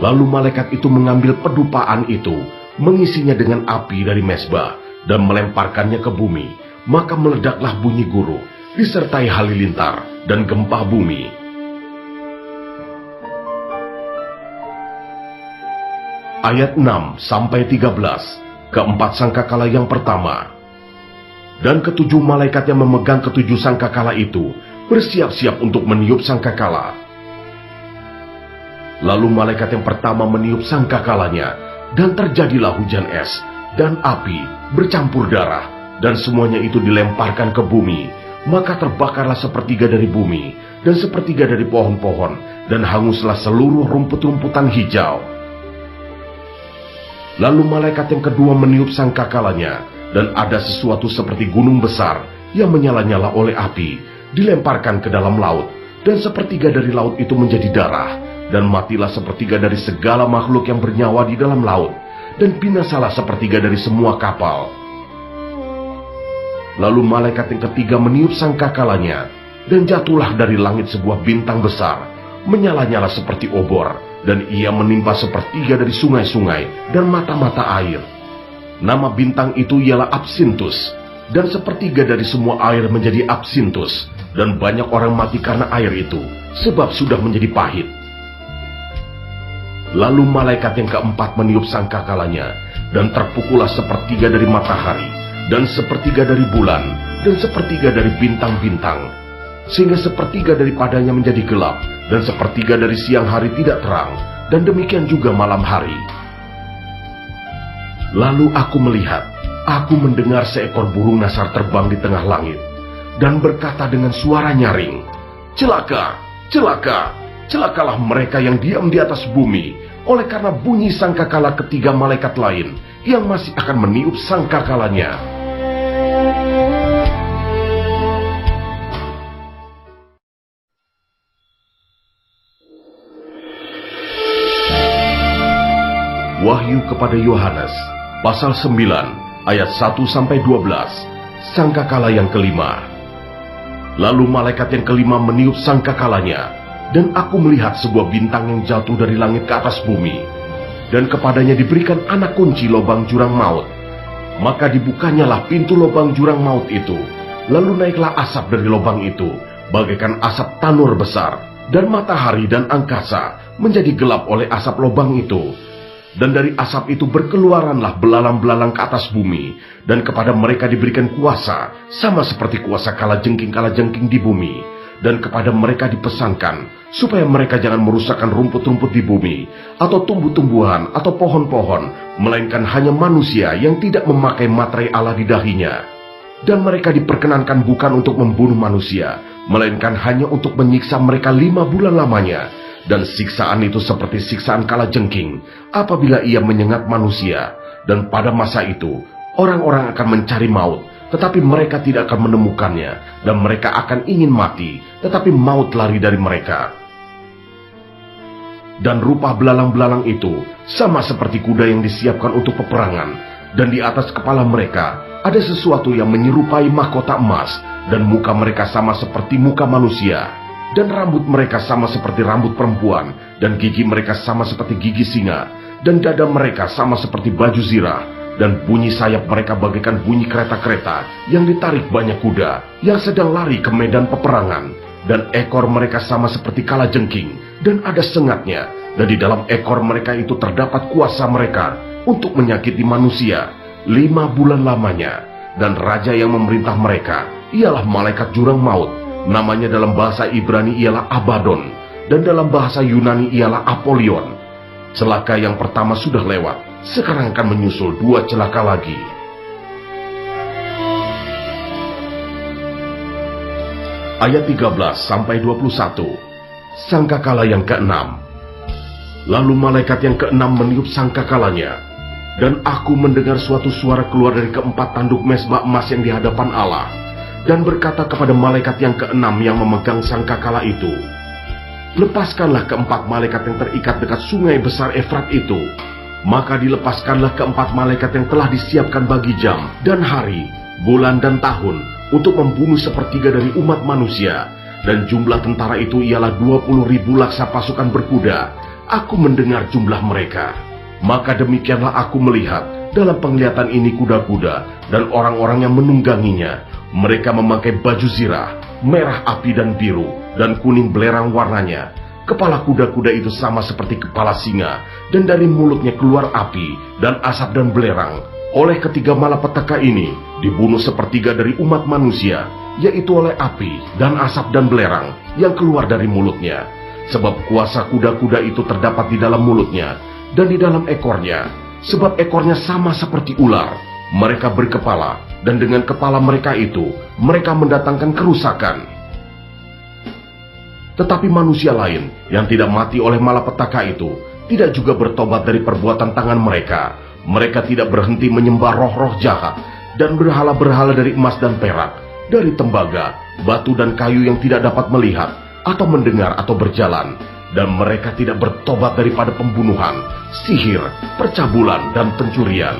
Lalu malaikat itu mengambil pedupaan itu, mengisinya dengan api dari mezbah, dan melemparkannya ke bumi. Maka meledaklah bunyi guruh, disertai halilintar dan gempa bumi. Ayat 6-13. Keempat sangkakala yang pertama. Dan ketujuh malaikat yang memegang ketujuh sangkakala itu bersiap-siap untuk meniup sangkakala. Lalu malaikat yang pertama meniup sangkakalanya, dan terjadilah hujan es dan api bercampur darah, dan semuanya itu dilemparkan ke bumi. Maka terbakarlah sepertiga dari bumi, dan sepertiga dari pohon-pohon, dan hanguslah seluruh rumput-rumputan hijau. Lalu malaikat yang kedua meniup sangkakalanya, dan ada sesuatu seperti gunung besar yang menyala-nyala oleh api, dilemparkan ke dalam laut, dan sepertiga dari laut itu menjadi darah, dan matilah sepertiga dari segala makhluk yang bernyawa di dalam laut, dan binasalah sepertiga dari semua kapal. Lalu malaikat yang ketiga meniup sangkakalanya, dan jatuhlah dari langit sebuah bintang besar, menyala-nyala seperti obor, dan ia menimpa sepertiga dari sungai-sungai dan mata-mata air. Nama bintang itu ialah Absintus, dan sepertiga dari semua air menjadi absintus, dan banyak orang mati karena air itu, sebab sudah menjadi pahit. Lalu malaikat yang keempat meniup sangkakalanya, dan terpukullah sepertiga dari matahari, dan sepertiga dari bulan, dan sepertiga dari bintang-bintang, sehingga sepertiga daripadanya menjadi gelap, dan sepertiga dari siang hari tidak terang, dan demikian juga malam hari. Lalu aku melihat, aku mendengar seekor burung nasar terbang di tengah langit, dan berkata dengan suara nyaring, "Celaka, celaka, celakalah mereka yang diam di atas bumi, oleh karena bunyi sangkakala ketiga malaikat lain yang masih akan meniup sangkakalanya." Wahyu kepada Yohanes, pasal 9, ayat 1-12, sangkakala yang kelima. Lalu malaikat yang kelima meniup sangkakalanya, dan aku melihat sebuah bintang yang jatuh dari langit ke atas bumi, dan kepadanya diberikan anak kunci lubang jurang maut. Maka dibukanyalah pintu lubang jurang maut itu, lalu naiklah asap dari lubang itu, bagaikan asap tanur besar, dan matahari dan angkasa menjadi gelap oleh asap lubang itu. Dan dari asap itu berkeluaranlah belalang-belalang ke atas bumi, dan kepada mereka diberikan kuasa, sama seperti kuasa kalajengking-kalajengking di bumi. Dan kepada mereka dipesankan, supaya mereka jangan merusakkan rumput-rumput di bumi, atau tumbuh-tumbuhan, atau pohon-pohon, melainkan hanya manusia yang tidak memakai materai Allah di dahinya. Dan mereka diperkenankan bukan untuk membunuh manusia, melainkan hanya untuk menyiksa mereka 5 bulan lamanya. Dan siksaan itu seperti siksaan kalajengking apabila ia menyengat manusia. Dan pada masa itu, orang-orang akan mencari maut, tetapi mereka tidak akan menemukannya. Dan mereka akan ingin mati, tetapi maut lari dari mereka. Dan rupa belalang-belalang itu sama seperti kuda yang disiapkan untuk peperangan. Dan di atas kepala mereka ada sesuatu yang menyerupai mahkota emas. Dan muka mereka sama seperti muka manusia. Dan rambut mereka sama seperti rambut perempuan, dan gigi mereka sama seperti gigi singa, dan dada mereka sama seperti baju zirah, dan bunyi sayap mereka bagaikan bunyi kereta-kereta yang ditarik banyak kuda yang sedang lari ke medan peperangan, dan ekor mereka sama seperti kalajengking, dan ada sengatnya, dan di dalam ekor mereka itu terdapat kuasa mereka untuk menyakiti manusia 5 bulan lamanya. Dan raja yang memerintah mereka ialah malaikat jurang maut. Namanya dalam bahasa Ibrani ialah Abaddon, dan dalam bahasa Yunani ialah Apollyon. Celaka yang pertama sudah lewat, sekarang akan menyusul 2 celaka lagi. Ayat 13-21. Sangkakala yang ke-6. Lalu malaikat yang ke-6 meniup sangkakalanya, dan aku mendengar suatu suara keluar dari ke-4 tanduk mezbah emas yang di hadapan Allah, dan berkata kepada malaikat yang ke-6 yang memegang sangkakala itu, lepaskanlah ke-4 malaikat yang terikat dekat sungai besar Efrat itu. Maka dilepaskanlah ke-4 malaikat yang telah disiapkan bagi jam dan hari, bulan dan tahun, untuk membunuh sepertiga dari umat manusia. Dan jumlah tentara itu ialah 20.000 laksa pasukan berkuda. Aku mendengar jumlah mereka. Maka demikianlah aku melihat dalam penglihatan ini kuda-kuda dan orang-orang yang menungganginya. Mereka memakai baju zirah, merah api dan biru, dan kuning belerang warnanya. Kepala kuda-kuda itu sama seperti kepala singa, dan dari mulutnya keluar api, dan asap dan belerang. Oleh ketiga malapetaka ini, dibunuh sepertiga dari umat manusia, yaitu oleh api, dan asap dan belerang, yang keluar dari mulutnya. Sebab kuasa kuda-kuda itu terdapat di dalam mulutnya, dan di dalam ekornya. Sebab ekornya sama seperti ular. Mereka berkepala, dan dengan kepala mereka itu, mereka mendatangkan kerusakan. Tetapi manusia lain yang tidak mati oleh malapetaka itu, tidak juga bertobat dari perbuatan tangan mereka. Mereka tidak berhenti menyembah roh-roh jahat, dan berhala-berhala dari emas dan perak, dari tembaga, batu dan kayu yang tidak dapat melihat, atau mendengar atau berjalan. Dan mereka tidak bertobat daripada pembunuhan, sihir, percabulan, dan pencurian.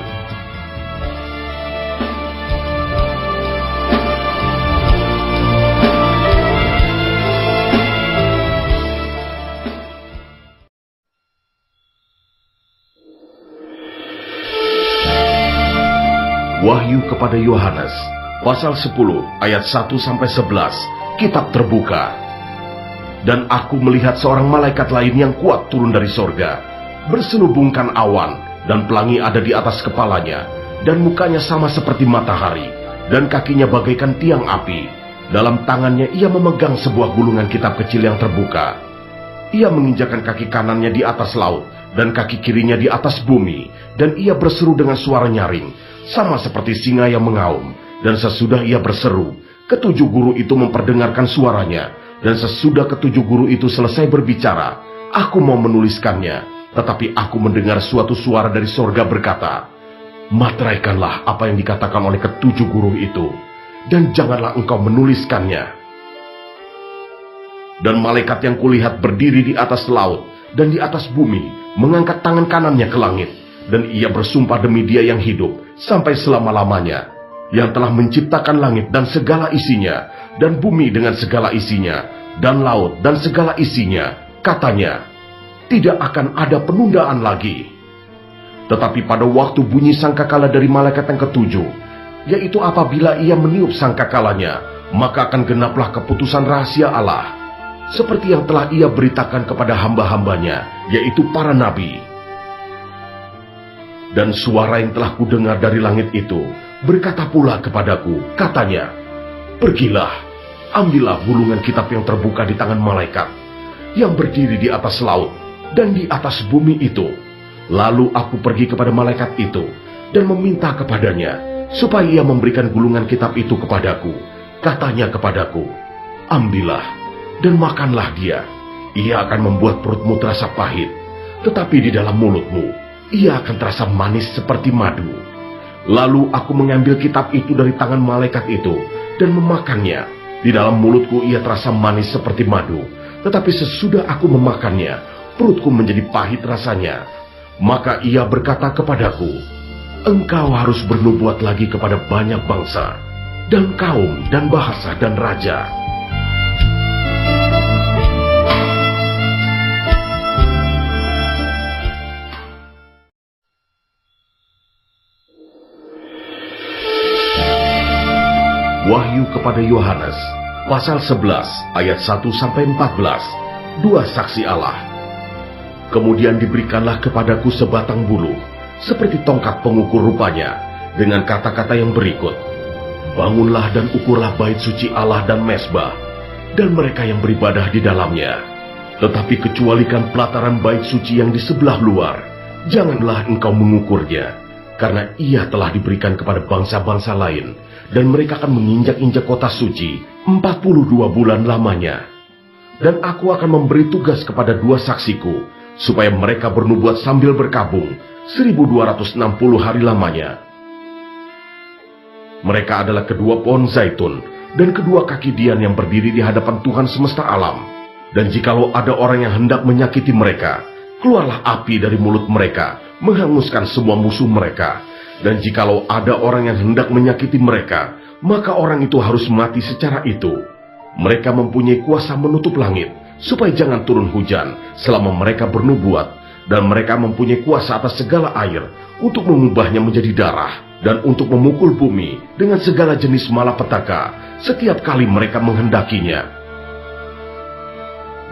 Wahyu kepada Yohanes, pasal 10 ayat 1-11, kitab terbuka. Dan aku melihat seorang malaikat lain yang kuat turun dari sorga, berselubungkan awan, dan pelangi ada di atas kepalanya, dan mukanya sama seperti matahari, dan kakinya bagaikan tiang api. Dalam tangannya ia memegang sebuah gulungan kitab kecil yang terbuka. Ia menginjakan kaki kanannya di atas laut, dan kaki kirinya di atas bumi, dan ia berseru dengan suara nyaring, sama seperti singa yang mengaum. Dan sesudah ia berseru, ketujuh guru itu memperdengarkan suaranya. Dan sesudah ketujuh guru itu selesai berbicara, aku mau menuliskannya. Tetapi aku mendengar suatu suara dari sorga berkata, materaikanlah apa yang dikatakan oleh ketujuh guru itu, dan janganlah engkau menuliskannya. Dan malaikat yang kulihat berdiri di atas laut dan di atas bumi, mengangkat tangan kanannya ke langit. Dan ia bersumpah demi Dia yang hidup sampai selama-lamanya, yang telah menciptakan langit dan segala isinya, dan bumi dengan segala isinya, dan laut dan segala isinya. Katanya, tidak akan ada penundaan lagi. Tetapi pada waktu bunyi sangkakala dari malaikat yang ketujuh, yaitu apabila ia meniup sangkakalanya, maka akan genaplah keputusan rahasia Allah, seperti yang telah ia beritakan kepada hamba-hambanya, yaitu para nabi. Dan suara yang telah kudengar dari langit itu berkata pula kepadaku, katanya, "Pergilah, ambillah gulungan kitab yang terbuka di tangan malaikat yang berdiri di atas laut dan di atas bumi itu." Lalu aku pergi kepada malaikat itu dan meminta kepadanya supaya ia memberikan gulungan kitab itu kepadaku. Katanya kepadaku, "Ambillah dan makanlah dia. Ia akan membuat perutmu terasa pahit, tetapi di dalam mulutmu ia akan terasa manis seperti madu." Lalu aku mengambil kitab itu dari tangan malaikat itu dan memakannya. Di dalam mulutku ia terasa manis seperti madu, tetapi sesudah aku memakannya, perutku menjadi pahit rasanya. Maka ia berkata kepadaku, "Engkau harus bernubuat lagi kepada banyak bangsa, dan kaum, dan bahasa, dan raja." Wahyu kepada Yohanes, pasal 11, ayat 1-14, dua saksi Allah. Kemudian diberikanlah kepadaku sebatang bulu, seperti tongkat pengukur rupanya, dengan kata-kata yang berikut, "Bangunlah dan ukurlah bait suci Allah dan mezbah, dan mereka yang beribadah di dalamnya. Tetapi kecualikan pelataran bait suci yang di sebelah luar, janganlah engkau mengukurnya, karena ia telah diberikan kepada bangsa-bangsa lain, dan mereka akan menginjak-injak kota suci 42 bulan lamanya. Dan aku akan memberi tugas kepada dua saksiku, supaya mereka bernubuat sambil berkabung 1260 hari lamanya. Mereka adalah kedua pohon zaitun dan kedua kaki dian yang berdiri di hadapan Tuhan semesta alam. Dan jikalau ada orang yang hendak menyakiti mereka, keluarlah api dari mulut mereka, menghanguskan semua musuh mereka. Dan jikalau ada orang yang hendak menyakiti mereka, maka orang itu harus mati secara itu. Mereka mempunyai kuasa menutup langit, supaya jangan turun hujan selama mereka bernubuat. Dan mereka mempunyai kuasa atas segala air, untuk mengubahnya menjadi darah, dan untuk memukul bumi dengan segala jenis malapetaka, setiap kali mereka menghendakinya.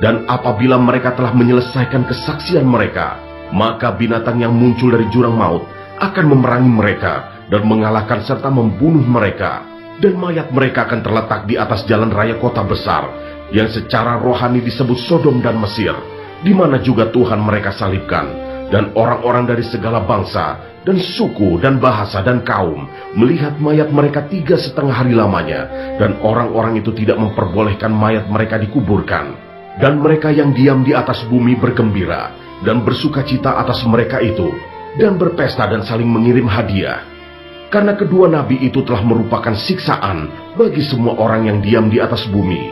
Dan apabila mereka telah menyelesaikan kesaksian mereka, maka binatang yang muncul dari jurang maut akan memerangi mereka dan mengalahkan serta membunuh mereka. Dan mayat mereka akan terletak di atas jalan raya kota besar, yang secara rohani disebut Sodom dan Mesir, di mana juga Tuhan mereka salibkan. Dan orang-orang dari segala bangsa, dan suku, dan bahasa, dan kaum melihat mayat mereka 3,5 hari lamanya. Dan orang-orang itu tidak memperbolehkan mayat mereka dikuburkan. Dan mereka yang diam di atas bumi bergembira dan bersukacita atas mereka itu, dan berpesta dan saling mengirim hadiah. Karena kedua nabi itu telah merupakan siksaan bagi semua orang yang diam di atas bumi.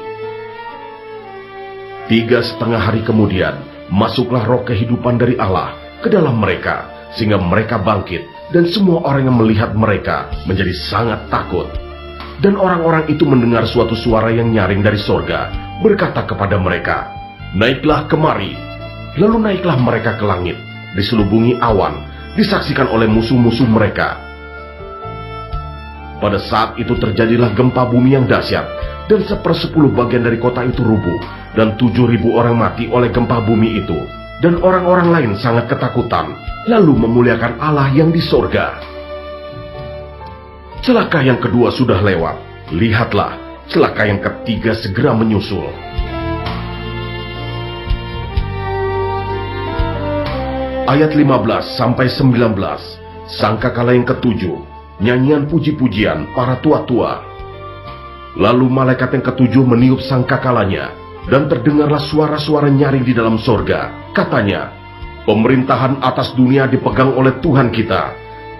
3,5 hari kemudian, masuklah roh kehidupan dari Allah ke dalam mereka, sehingga mereka bangkit, dan semua orang yang melihat mereka menjadi sangat takut. Dan orang-orang itu mendengar suatu suara yang nyaring dari sorga, berkata kepada mereka, "Naiklah kemari." Lalu naiklah mereka ke langit, diselubungi awan, disaksikan oleh musuh-musuh mereka. Pada saat itu terjadilah gempa bumi yang dahsyat, dan 1/10 bagian dari kota itu rubuh, dan 7.000 orang mati oleh gempa bumi itu. Dan orang-orang lain sangat ketakutan, lalu memuliakan Allah yang di sorga. Celaka yang kedua sudah lewat, lihatlah, celaka yang ketiga segera menyusul. Ayat 15-19, sangkakala yang ketujuh, nyanyian puji-pujian para tua-tua. Lalu malaikat yang ketujuh meniup sangkakalanya, dan terdengarlah suara-suara nyaring di dalam sorga. Katanya, "Pemerintahan atas dunia dipegang oleh Tuhan kita,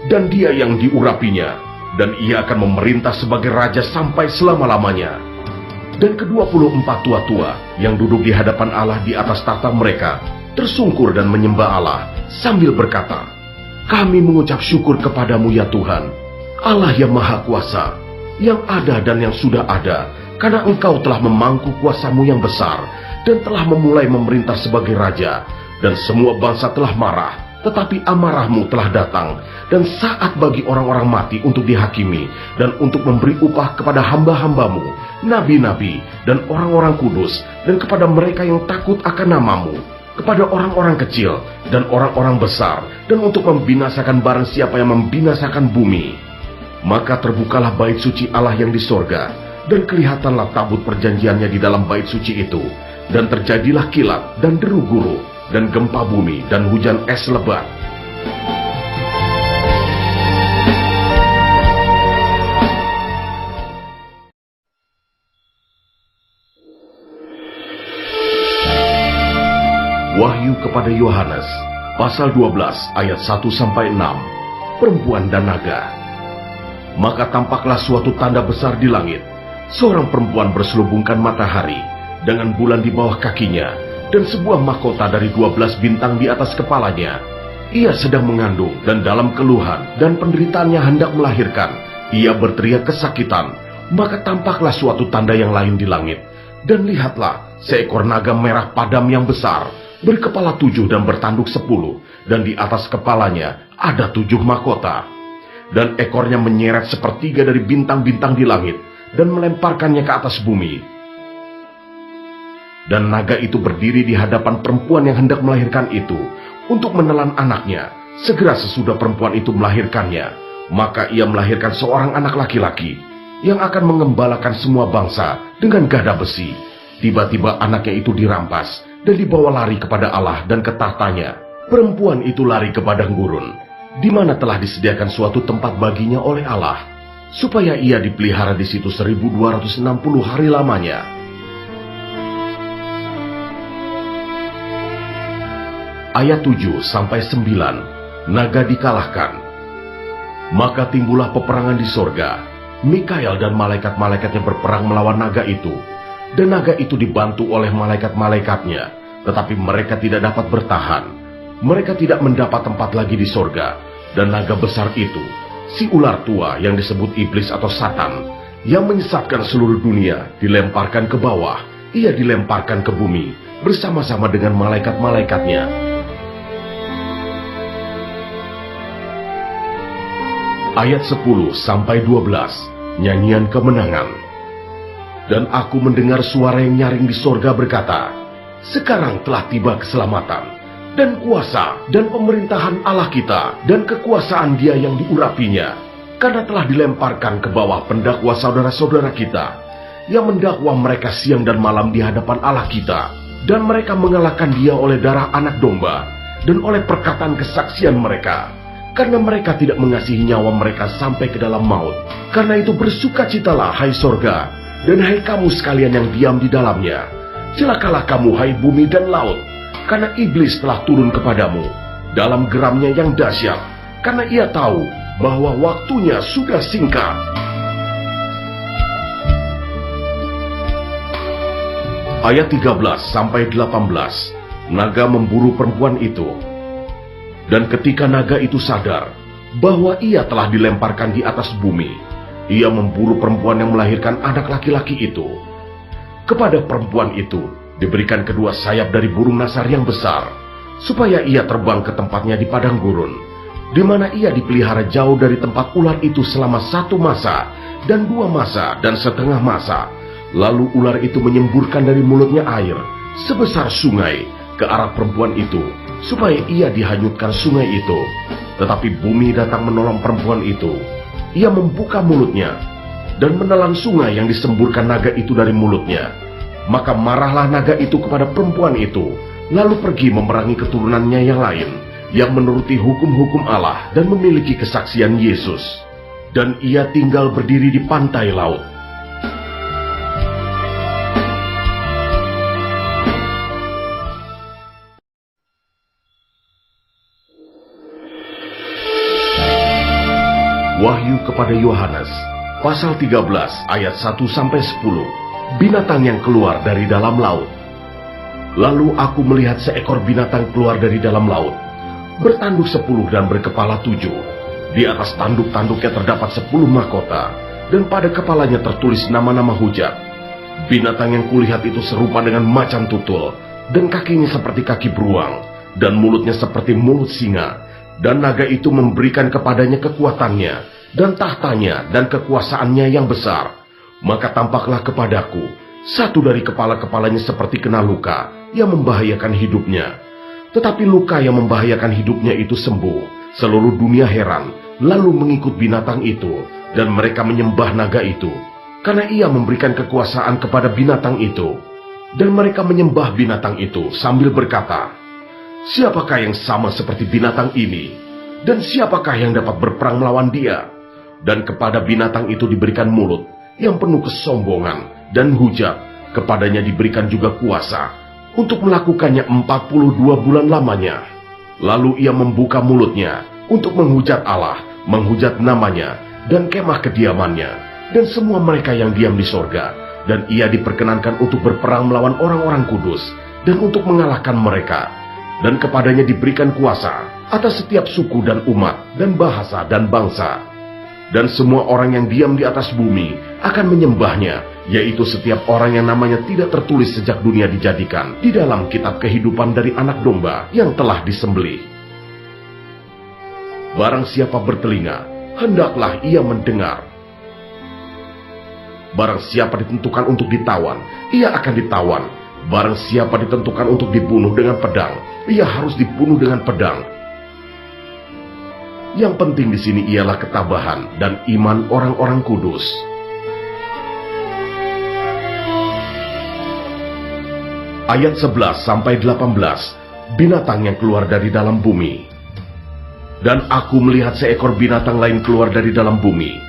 dan Dia yang diurapinya, dan Ia akan memerintah sebagai raja sampai selama-lamanya." Dan ke-24 tua-tua yang duduk di hadapan Allah di atas tahta mereka tersungkur dan menyembah Allah sambil berkata, "Kami mengucap syukur kepadamu ya Tuhan, Allah yang Maha Kuasa, yang ada dan yang sudah ada, karena Engkau telah memangku kuasamu yang besar, dan telah memulai memerintah sebagai raja, dan semua bangsa telah marah, tetapi amarahmu telah datang, dan saat bagi orang-orang mati untuk dihakimi, dan untuk memberi upah kepada hamba-hambamu, nabi-nabi, dan orang-orang kudus, dan kepada mereka yang takut akan namamu, kepada orang-orang kecil dan orang-orang besar, dan untuk membinasakan barang siapa yang membinasakan bumi. Maka terbukalah bait suci Allah yang di sorga, dan kelihatanlah tabut perjanjiannya di dalam bait suci itu, dan terjadilah kilat dan deru guru, dan gempa bumi dan hujan es lebat. Wahyu kepada Yohanes, pasal 12 ayat 1-6, perempuan dan naga. Maka tampaklah suatu tanda besar di langit, seorang perempuan berselubungkan matahari, dengan bulan di bawah kakinya, dan sebuah mahkota dari 12 bintang di atas kepalanya. Ia sedang mengandung, dan dalam keluhan dan penderitaannya hendak melahirkan. Ia berteriak kesakitan. Maka tampaklah suatu tanda yang lain di langit, dan lihatlah, seekor naga merah padam yang besar, berkepala 7 dan bertanduk 10, dan di atas kepalanya ada 7 mahkota. Dan ekornya menyeret sepertiga dari bintang-bintang di langit, dan melemparkannya ke atas bumi. Dan naga itu berdiri di hadapan perempuan yang hendak melahirkan itu, untuk menelan anaknya. Segera sesudah perempuan itu melahirkannya, maka ia melahirkan seorang anak laki-laki, yang akan mengembalakan semua bangsa dengan gada besi. Tiba-tiba anaknya itu dirampas, dan dibawa lari kepada Allah dan ke tahtanya. Perempuan itu lari ke padang gurun, di mana telah disediakan suatu tempat baginya oleh Allah, supaya ia dipelihara di situ 1260 hari lamanya. Ayat 7-9, naga dikalahkan. Maka timbullah peperangan di sorga. Mikael dan malaikat-malaikatnya berperang melawan naga itu. Dan naga itu dibantu oleh malaikat-malaikatnya, tetapi mereka tidak dapat bertahan. Mereka tidak mendapat tempat lagi di sorga. Dan naga besar itu, si ular tua yang disebut iblis atau Satan, yang menyesatkan seluruh dunia, dilemparkan ke bawah. Ia dilemparkan ke bumi bersama-sama dengan malaikat-malaikatnya. Ayat 10-12, nyanyian kemenangan. Dan aku mendengar suara yang nyaring di sorga berkata, sekarang telah tiba keselamatan, dan kuasa, dan pemerintahan Allah kita, dan kekuasaan Dia yang diurapinya, karena telah dilemparkan ke bawah pendakwa saudara-saudara kita, yang mendakwa mereka siang dan malam di hadapan Allah kita, dan mereka mengalahkan Dia oleh darah anak domba, dan oleh perkataan kesaksian mereka, karena mereka tidak mengasihi nyawa mereka sampai ke dalam maut. Karena itu bersukacitalah, hai sorga, dan hai kamu sekalian yang diam di dalamnya. Celakalah kamu, hai bumi dan laut, karena iblis telah turun kepadamu dalam geramnya yang dahsyat, karena ia tahu bahwa waktunya sudah singkat. Ayat 13-18, naga memburu perempuan itu. Dan ketika naga itu sadar bahwa ia telah dilemparkan di atas bumi, ia memburu perempuan yang melahirkan anak laki-laki itu. Kepada perempuan itu diberikan kedua sayap dari burung nasar yang besar, supaya ia terbang ke tempatnya di padang gurun, di mana ia dipelihara jauh dari tempat ular itu selama 1 masa, dan 2 masa, dan setengah masa. Lalu ular itu menyemburkan dari mulutnya air sebesar sungai ke arah perempuan itu, supaya ia dihanyutkan sungai itu. Tetapi bumi datang menolong perempuan itu. Ia membuka mulutnya dan menelan sungai yang disemburkan naga itu dari mulutnya. Maka marahlah naga itu kepada perempuan itu, lalu pergi memerangi keturunannya yang lain, yang menuruti hukum-hukum Allah dan memiliki kesaksian Yesus. Dan ia tinggal berdiri di pantai laut. Wahyu kepada Yohanes, pasal 13 ayat 1-10, binatang yang keluar dari dalam laut. Lalu aku melihat seekor binatang keluar dari dalam laut, bertanduk 10 dan berkepala 7. Di atas tanduk-tanduknya terdapat 10 mahkota, dan pada kepalanya tertulis nama-nama hujat. Binatang yang kulihat itu serupa dengan macan tutul, dan kakinya seperti kaki beruang, dan mulutnya seperti mulut singa. Dan naga itu memberikan kepadanya kekuatannya, dan tahtanya, dan kekuasaannya yang besar. Maka tampaklah kepadaku Satu dari kepala-kepalanya seperti kena luka yang membahayakan hidupnya. Tetapi luka yang membahayakan hidupnya itu sembuh. Seluruh dunia heran, lalu mengikut binatang itu, dan mereka menyembah naga itu, karena ia memberikan kekuasaan kepada binatang itu. Dan mereka menyembah binatang itu sambil berkata, "Siapakah yang sama seperti binatang ini? Dan siapakah yang dapat berperang melawan dia?" Dan kepada binatang itu diberikan mulut yang penuh kesombongan dan hujat. Kepadanya diberikan juga kuasa untuk melakukannya 42 bulan lamanya. Lalu ia membuka mulutnya untuk menghujat Allah, menghujat namanya, dan kemah kediamannya, dan semua mereka yang diam di sorga. Dan ia diperkenankan untuk berperang melawan orang-orang kudus, dan untuk mengalahkan mereka. Dan kepadanya diberikan kuasa atas setiap suku dan umat, dan bahasa dan bangsa. Dan semua orang yang diam di atas bumi akan menyembahnya, yaitu setiap orang yang namanya tidak tertulis sejak dunia dijadikan di dalam kitab kehidupan dari anak domba yang telah disembelih. Barang siapa bertelinga, hendaklah ia mendengar. Barang siapa ditentukan untuk ditawan, ia akan ditawan. Barang siapa ditentukan untuk dibunuh dengan pedang, ia harus dibunuh dengan pedang. Yang penting di sini ialah ketabahan dan iman orang-orang kudus. Ayat 11-18, binatang yang keluar dari dalam bumi. Dan aku melihat seekor binatang lain keluar dari dalam bumi,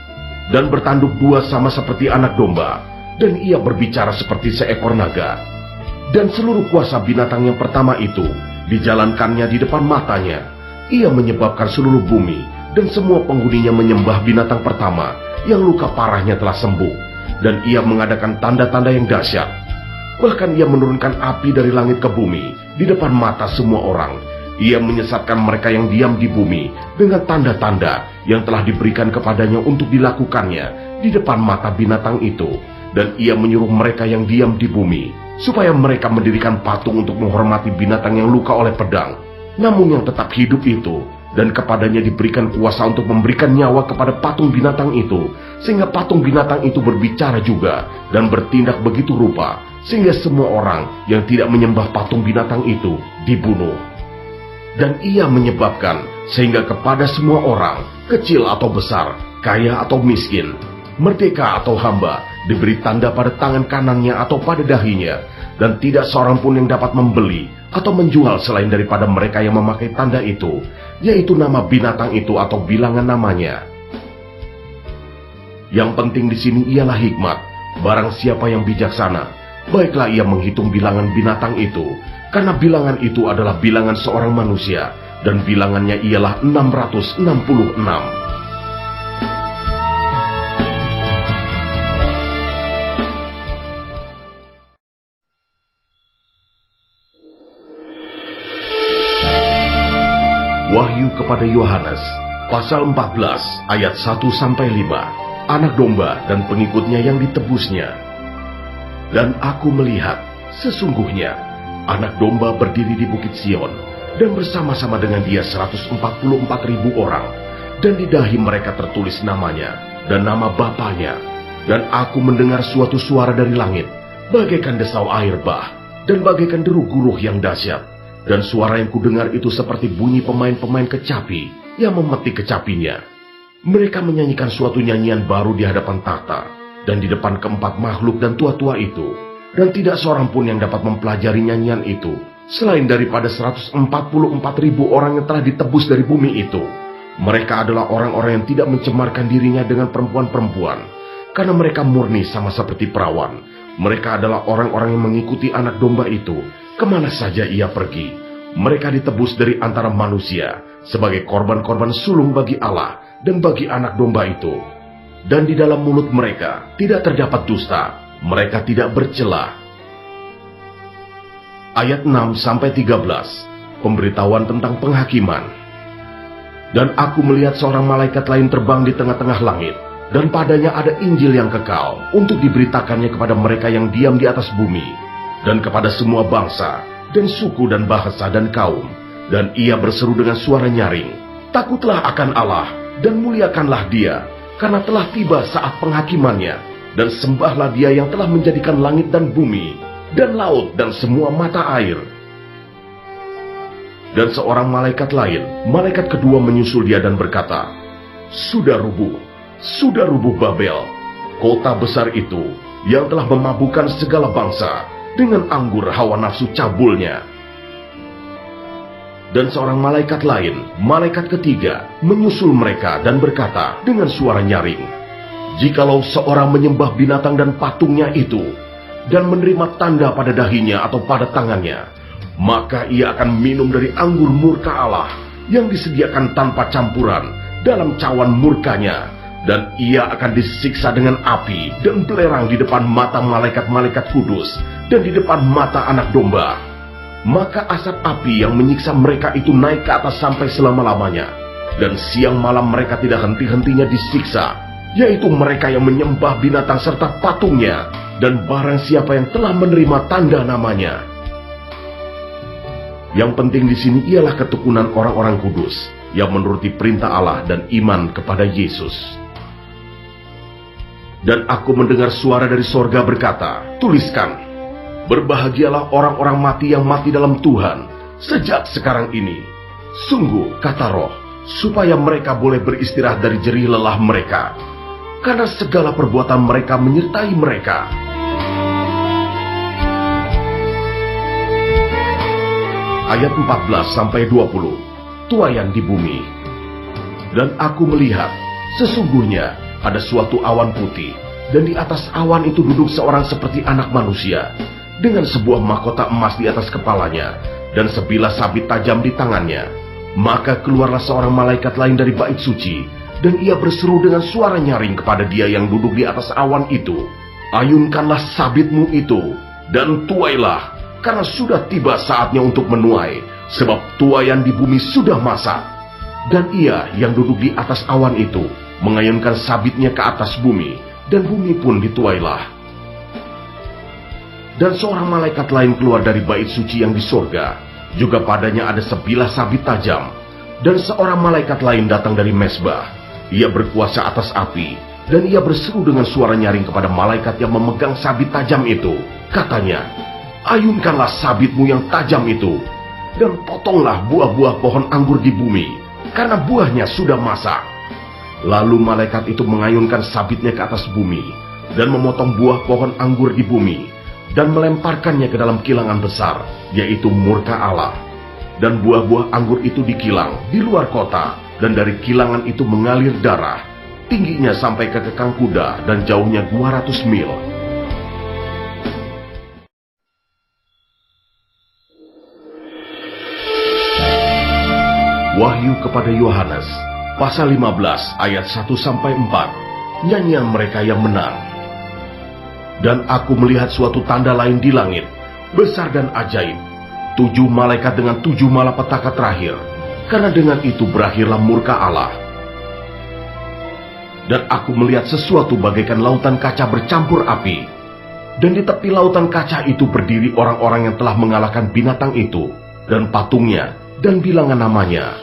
dan bertanduk dua sama seperti anak domba, dan ia berbicara seperti seekor naga. Dan seluruh kuasa binatang yang pertama itu dijalankannya di depan matanya. Ia menyebabkan seluruh bumi dan semua penghuninya menyembah binatang pertama yang luka parahnya telah sembuh. Dan ia mengadakan tanda-tanda yang dahsyat. Bahkan ia menurunkan api dari langit ke bumi di depan mata semua orang. Ia menyesatkan mereka yang diam di bumi dengan tanda-tanda yang telah diberikan kepadanya untuk dilakukannya di depan mata binatang itu. Dan ia menyuruh mereka yang diam di bumi supaya mereka mendirikan patung untuk menghormati binatang yang luka oleh pedang, namun yang tetap hidup itu. Dan kepadanya diberikan kuasa untuk memberikan nyawa kepada patung binatang itu, sehingga patung binatang itu berbicara juga dan bertindak begitu rupa, sehingga semua orang yang tidak menyembah patung binatang itu dibunuh. Dan ia menyebabkan sehingga kepada semua orang, kecil atau besar, kaya atau miskin, merdeka atau hamba, diberi tanda pada tangan kanannya atau pada dahinya, dan tidak seorang pun yang dapat membeli atau menjual selain daripada mereka yang memakai tanda itu, yaitu nama binatang itu atau bilangan namanya. Yang penting di sini ialah hikmat. Barang siapa yang bijaksana, baiklah ia menghitung bilangan binatang itu, karena bilangan itu adalah bilangan seorang manusia, dan bilangannya ialah 666. Wahyu kepada Yohanes, pasal 14, ayat 1-5, anak domba dan pengikutnya yang ditebusnya. Dan aku melihat, sesungguhnya, anak domba berdiri di Bukit Sion, dan bersama-sama dengan dia 144.000 orang, dan di dahi mereka tertulis namanya, dan nama Bapanya. Dan aku mendengar suatu suara dari langit, bagaikan desau air bah, dan bagaikan deru guruh yang dahsyat. Dan suara yang kudengar itu seperti bunyi pemain-pemain kecapi yang memetik kecapinya. Mereka menyanyikan suatu nyanyian baru di hadapan tahta dan di depan keempat makhluk dan tua-tua itu. Dan tidak seorang pun yang dapat mempelajari nyanyian itu, selain daripada 144.000 orang yang telah ditebus dari bumi itu. Mereka adalah orang-orang yang tidak mencemarkan dirinya dengan perempuan-perempuan, karena mereka murni sama seperti perawan. Mereka adalah orang-orang yang mengikuti anak domba itu kemana saja ia pergi. Mereka ditebus dari antara manusia sebagai korban-korban sulung bagi Allah dan bagi anak domba itu. Dan di dalam mulut mereka tidak terdapat dusta, mereka tidak bercela. Ayat 6-13, pemberitahuan tentang penghakiman. Dan aku melihat seorang malaikat lain terbang di tengah-tengah langit, dan padanya ada Injil yang kekal untuk diberitakannya kepada mereka yang diam di atas bumi, dan kepada semua bangsa, dan suku, dan bahasa, dan kaum. Dan ia berseru dengan suara nyaring, "Takutlah akan Allah, dan muliakanlah Dia, karena telah tiba saat penghakimannya. dan sembahlah Dia yang telah menjadikan langit dan bumi, dan laut dan semua mata air. Dan seorang malaikat lain, malaikat kedua menyusul Dia dan berkata, sudah rubuh Babel, kota besar itu, yang telah memabukkan segala bangsa dengan anggur hawa nafsu cabulnya. Dan seorang malaikat lain, malaikat ketiga, menyusul mereka dan berkata dengan suara nyaring, jikalau seorang menyembah binatang dan patungnya itu, dan menerima tanda pada dahinya atau pada tangannya, maka ia akan minum dari anggur murka Allah yang disediakan tanpa campuran dalam cawan murkanya, dan ia akan disiksa dengan api dan belerang di depan mata malaikat-malaikat kudus dan di depan mata Anak Domba. Maka asap api yang menyiksa mereka itu naik ke atas sampai selama-lamanya, dan siang malam mereka tidak henti-hentinya disiksa, yaitu mereka yang menyembah binatang serta patungnya, dan barang siapa yang telah menerima tanda namanya. Yang penting di sini ialah ketekunan orang-orang kudus yang menuruti perintah Allah dan iman kepada Yesus. Dan aku mendengar suara dari sorga berkata, tuliskan, berbahagialah orang-orang mati yang mati dalam Tuhan sejak sekarang ini. Sungguh, kata Roh, supaya mereka boleh beristirahat dari jerih lelah mereka, karena segala perbuatan mereka menyertai mereka. Ayat 14-20, tuaian di bumi. Dan aku melihat, sesungguhnya ada suatu awan putih, dan di atas awan itu duduk seorang seperti anak manusia, dengan sebuah mahkota emas di atas kepalanya, dan sebilah sabit tajam di tangannya. Maka keluarlah seorang malaikat lain dari bait suci, dan ia berseru dengan suara nyaring kepada Dia yang duduk di atas awan itu, ayunkanlah sabitmu itu, dan tuailah, karena sudah tiba saatnya untuk menuai, sebab tuaian di bumi sudah masak. Dan ia yang duduk di atas awan itu mengayunkan sabitnya ke atas bumi, dan bumi pun dituailah. Dan seorang malaikat lain keluar dari bait suci yang di sorga, juga padanya ada sebilah sabit tajam. Dan seorang malaikat lain datang dari mesbah, ia berkuasa atas api, dan ia berseru dengan suara nyaring kepada malaikat yang memegang sabit tajam itu, katanya, ayunkanlah sabitmu yang tajam itu, dan potonglah buah-buah pohon anggur di bumi, karena buahnya sudah masak. Lalu malaikat itu mengayunkan sabitnya ke atas bumi, dan memotong buah pohon anggur di bumi, dan melemparkannya ke dalam kilangan besar, yaitu murka Allah. Dan buah-buah anggur itu dikilang di luar kota, dan dari kilangan itu mengalir darah, tingginya sampai ke kekang kuda, dan jauhnya 200 mil. Wahyu kepada Yohanes, pasal 15 ayat 1-4, nyanyian mereka yang menang. Dan aku melihat suatu tanda lain di langit, besar dan ajaib, 7 malaikat dengan 7 malapetaka terakhir, karena dengan itu berakhirlah murka Allah. Dan aku melihat sesuatu bagaikan lautan kaca bercampur api, dan di tepi lautan kaca itu berdiri orang-orang yang telah mengalahkan binatang itu, dan patungnya, dan bilangan namanya.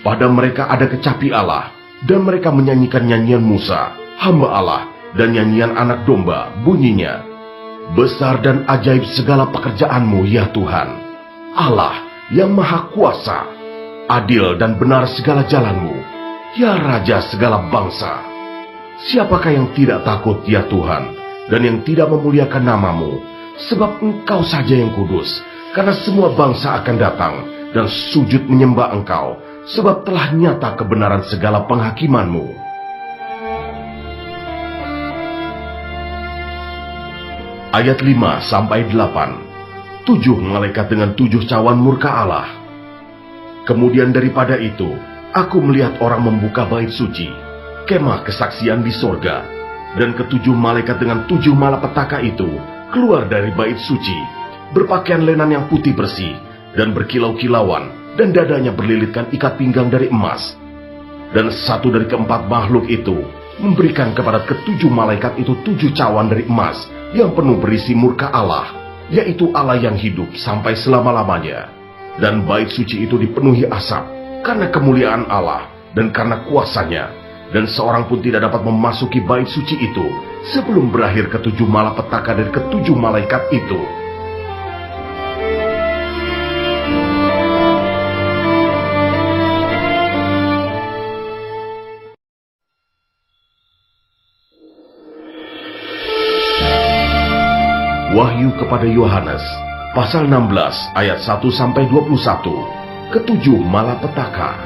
Pada mereka ada kecapi Allah, dan mereka menyanyikan nyanyian Musa, hamba Allah, dan nyanyian Anak Domba, bunyinya, besar dan ajaib segala pekerjaanmu ya Tuhan, Allah yang maha kuasa, adil dan benar segala jalanmu, ya Raja segala bangsa. Siapakah yang tidak takut ya Tuhan, dan yang tidak memuliakan namamu, sebab Engkau saja yang kudus, karena semua bangsa akan datang dan sujud menyembah Engkau, sebab telah nyata kebenaran segala penghakimanmu. Ayat 5-8, 7 malaikat dengan 7 cawan murka Allah. Kemudian daripada itu, aku melihat orang membuka bait suci, kemah kesaksian di sorga, dan ke-7 malaikat dengan 7 malapetaka itu keluar dari bait suci, berpakaian lenan yang putih bersih, dan berkilau-kilauan, dan dadanya berlilitkan ikat pinggang dari emas. Dan satu dari keempat makhluk itu memberikan kepada ke-7 malaikat itu 7 cawan dari emas, yang penuh berisi murka Allah, yaitu Allah yang hidup sampai selama-lamanya. Dan bait suci itu dipenuhi asap, karena kemuliaan Allah, dan karena kuasanya. dan seorang pun tidak dapat memasuki bait suci itu sebelum berakhir ketujuh malapetaka dari ketujuh malaikat itu. Wahyu kepada Yohanes, pasal 16 ayat 1-21, ketujuh malapetaka.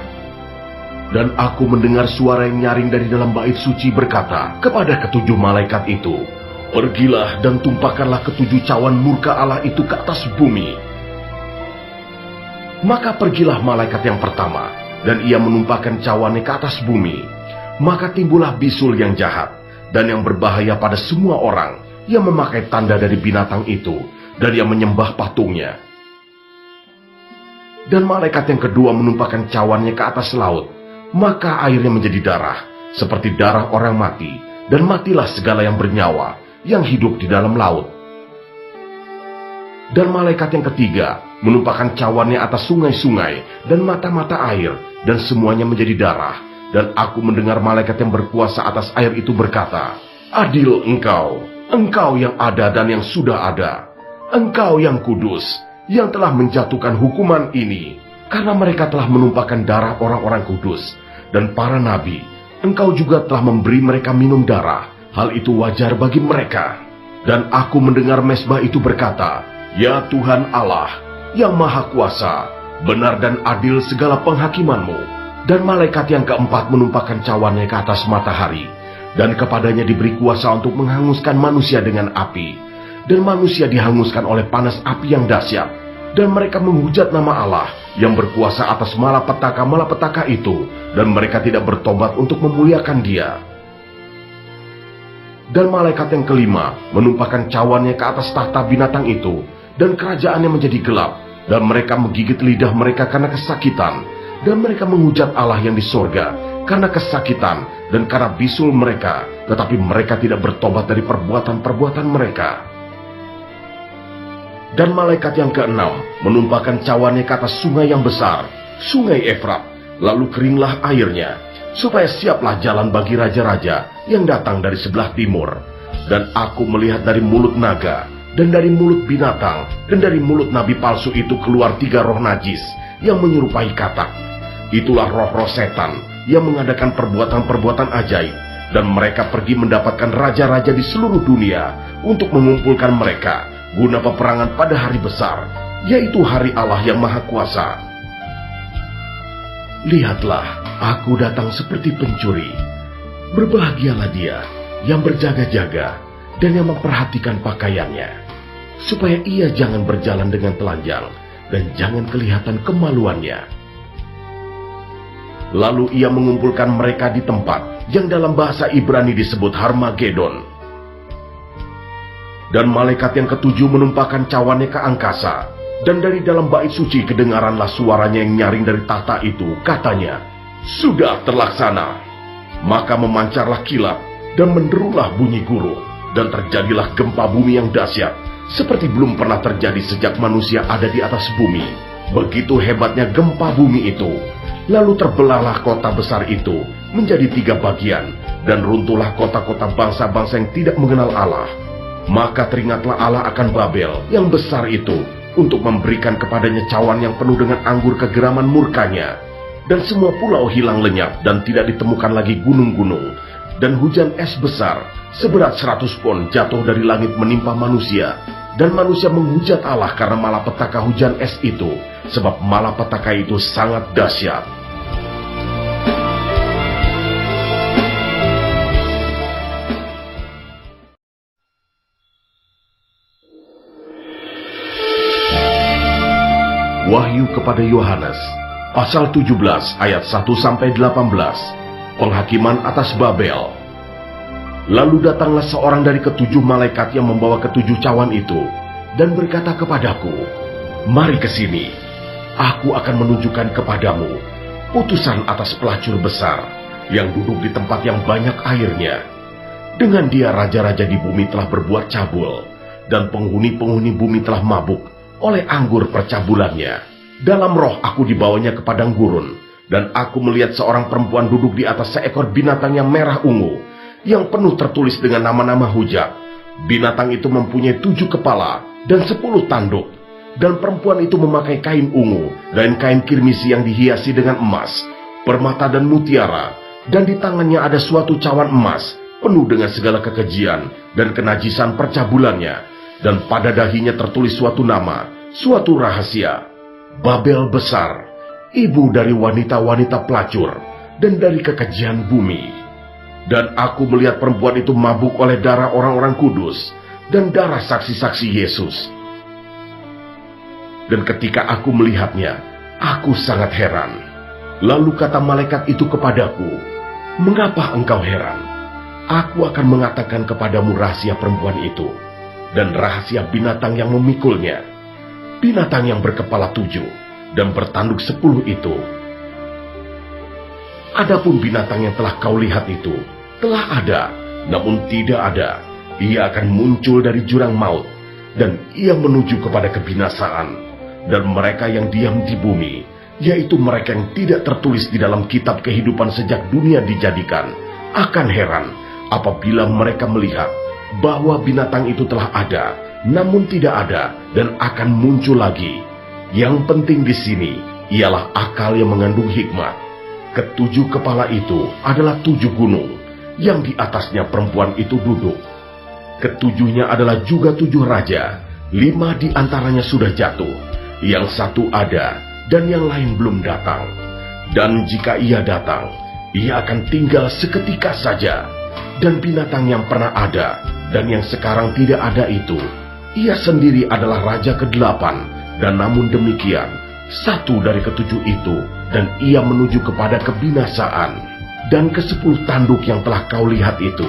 Dan aku mendengar suara yang nyaring dari dalam bait suci berkata kepada ketujuh malaikat itu, "Pergilah dan tumpahkanlah ketujuh cawan murka Allah itu ke atas bumi." Maka pergilah malaikat yang pertama, dan ia menumpahkan cawannya ke atas bumi. Maka timbullah bisul yang jahat dan yang berbahaya pada semua orang yang memakai tanda dari binatang itu dan yang menyembah patungnya. Dan malaikat yang kedua menumpahkan cawannya ke atas laut, maka airnya menjadi darah, seperti darah orang mati, dan matilah segala yang bernyawa, yang hidup di dalam laut. Dan malaikat yang ketiga menumpahkan cawannya atas sungai-sungai dan mata-mata air, dan semuanya menjadi darah. Dan aku mendengar malaikat yang berkuasa atas air itu berkata, "Adil Engkau yang ada dan yang sudah ada, Engkau yang kudus, yang telah menjatuhkan hukuman ini, karena mereka telah menumpahkan darah orang-orang kudus dan para nabi. Engkau juga telah memberi mereka minum darah, hal itu wajar bagi mereka." Dan aku mendengar mezbah itu berkata, "Ya Tuhan Allah, yang maha kuasa, benar dan adil segala penghakimanmu." Dan malaikat yang keempat menumpahkan cawannya ke atas matahari, dan kepadanya diberi kuasa untuk menghanguskan manusia dengan api. Dan manusia dihanguskan oleh panas api yang dahsyat. Dan mereka menghujat nama Allah yang berkuasa atas malapetaka-malapetaka itu, dan mereka tidak bertobat untuk memuliakan Dia. Dan malaikat yang kelima menumpahkan cawannya ke atas tahta binatang itu, dan kerajaannya menjadi gelap, dan mereka menggigit lidah mereka karena kesakitan, dan mereka menghujat Allah yang di sorga karena kesakitan dan karena bisul mereka, tetapi mereka tidak bertobat dari perbuatan-perbuatan mereka. Dan malaikat yang keenam menumpahkan cawannya ke atas sungai yang besar, sungai Efrat, lalu keringlah airnya, supaya siaplah jalan bagi raja-raja yang datang dari sebelah timur. Dan aku melihat dari mulut naga, dan dari mulut binatang, dan dari mulut nabi palsu itu keluar 3 roh najis yang menyerupai katak. Itulah roh-roh setan yang mengadakan perbuatan-perbuatan ajaib, dan mereka pergi mendapatkan raja-raja di seluruh dunia untuk mengumpulkan mereka guna peperangan pada hari besar, yaitu hari Allah yang Maha Kuasa. Lihatlah, aku datang seperti pencuri. Berbahagialah dia yang berjaga-jaga dan yang memperhatikan pakaiannya, supaya ia jangan berjalan dengan telanjang dan jangan kelihatan kemaluannya. Lalu ia mengumpulkan mereka di tempat yang dalam bahasa Ibrani disebut Harmagedon. Dan malaikat yang ketujuh menumpahkan cawannya ke angkasa, dan dari dalam bait suci kedengaranlah suaranya yang nyaring dari tahta itu, katanya, "Sudah terlaksana." Maka memancarlah kilat, dan menderulah bunyi guru, dan terjadilah gempa bumi yang dahsyat, seperti belum pernah terjadi sejak manusia ada di atas bumi. Begitu hebatnya gempa bumi itu. Lalu terbelahlah kota besar itu menjadi 3 bagian, dan runtuhlah kota-kota bangsa-bangsa yang tidak mengenal Allah. Maka teringatlah Allah akan Babel yang besar itu, untuk memberikan kepadanya cawan yang penuh dengan anggur kegeraman murkanya. Dan semua pulau hilang lenyap, dan tidak ditemukan lagi gunung-gunung. Dan hujan es besar seberat 100 pon jatuh dari langit menimpa manusia. Dan manusia menghujat Allah karena malapetaka hujan es itu, sebab malapetaka itu sangat dahsyat. Wahyu kepada Yohanes, pasal 17 ayat 1-18, penghakiman atas Babel. Lalu datanglah seorang dari ketujuh malaikat yang membawa ketujuh cawan itu, dan berkata kepadaku, "Mari ke sini, aku akan menunjukkan kepadamu putusan atas pelacur besar, yang duduk di tempat yang banyak airnya. Dengan dia raja-raja di bumi telah berbuat cabul, dan penghuni-penghuni bumi telah mabuk oleh anggur percabulannya. Dalam roh aku dibawanya ke padang gurun, Dan aku melihat seorang perempuan duduk di atas seekor binatang yang merah ungu, yang penuh tertulis dengan nama-nama hujat. Binatang itu mempunyai 7 kepala dan 10 tanduk. Dan perempuan itu memakai kain ungu dan kain kirmisi yang dihiasi dengan emas, permata dan mutiara. Dan di tangannya ada suatu cawan emas, penuh dengan segala kekejian dan kenajisan percabulannya. Dan pada dahinya tertulis suatu nama, suatu rahasia. Babel besar, ibu dari wanita-wanita pelacur dan dari kekejian bumi. Dan aku melihat perempuan itu mabuk oleh darah orang-orang kudus dan darah saksi-saksi Yesus. Dan ketika aku melihatnya, aku sangat heran. Lalu kata malaikat itu kepadaku, "Mengapa engkau heran? Aku akan mengatakan kepadamu rahasia perempuan itu dan rahasia binatang yang memikulnya. Binatang yang berkepala 7 dan bertanduk 10 itu. Adapun binatang yang telah kau lihat itu telah ada, namun tidak ada. Ia akan muncul dari jurang maut, dan ia menuju kepada kebinasaan. Dan mereka yang diam di bumi, yaitu mereka yang tidak tertulis di dalam kitab kehidupan sejak dunia dijadikan, akan heran apabila mereka melihat bahwa binatang itu telah ada, namun tidak ada, dan akan muncul lagi. Yang penting di sini ialah akal yang mengandung hikmat. Ketujuh kepala itu adalah 7 gunung, yang di atasnya perempuan itu duduk. Ketujuhnya adalah juga 7 raja, 5 di antaranya sudah jatuh, yang 1 ada, dan yang lain belum datang. Dan jika ia datang, ia akan tinggal seketika saja. Dan binatang yang pernah ada, dan yang sekarang tidak ada itu, ia sendiri adalah raja ke-8, dan namun demikian, 1 dari ke-7 itu, dan ia menuju kepada kebinasaan. Dan ke-10 tanduk yang telah kau lihat itu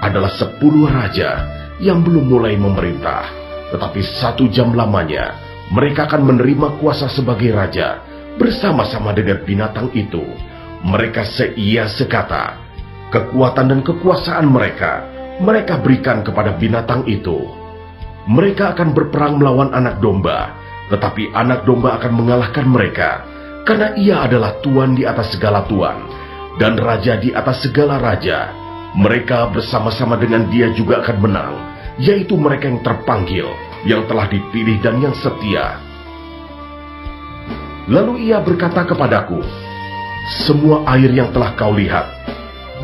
adalah 10 raja yang belum mulai memerintah, tetapi 1 jam lamanya mereka akan menerima kuasa sebagai raja bersama-sama dengan binatang itu. Mereka seia sekata, kekuatan dan kekuasaan mereka berikan kepada binatang itu. Mereka akan berperang melawan anak domba, tetapi anak domba akan mengalahkan mereka, karena ia adalah Tuan di atas segala tuan, dan Raja di atas segala raja. Mereka bersama-sama dengan dia juga akan menang, yaitu mereka yang terpanggil, yang telah dipilih dan yang setia. Lalu ia berkata kepadaku, semua air yang telah kau lihat,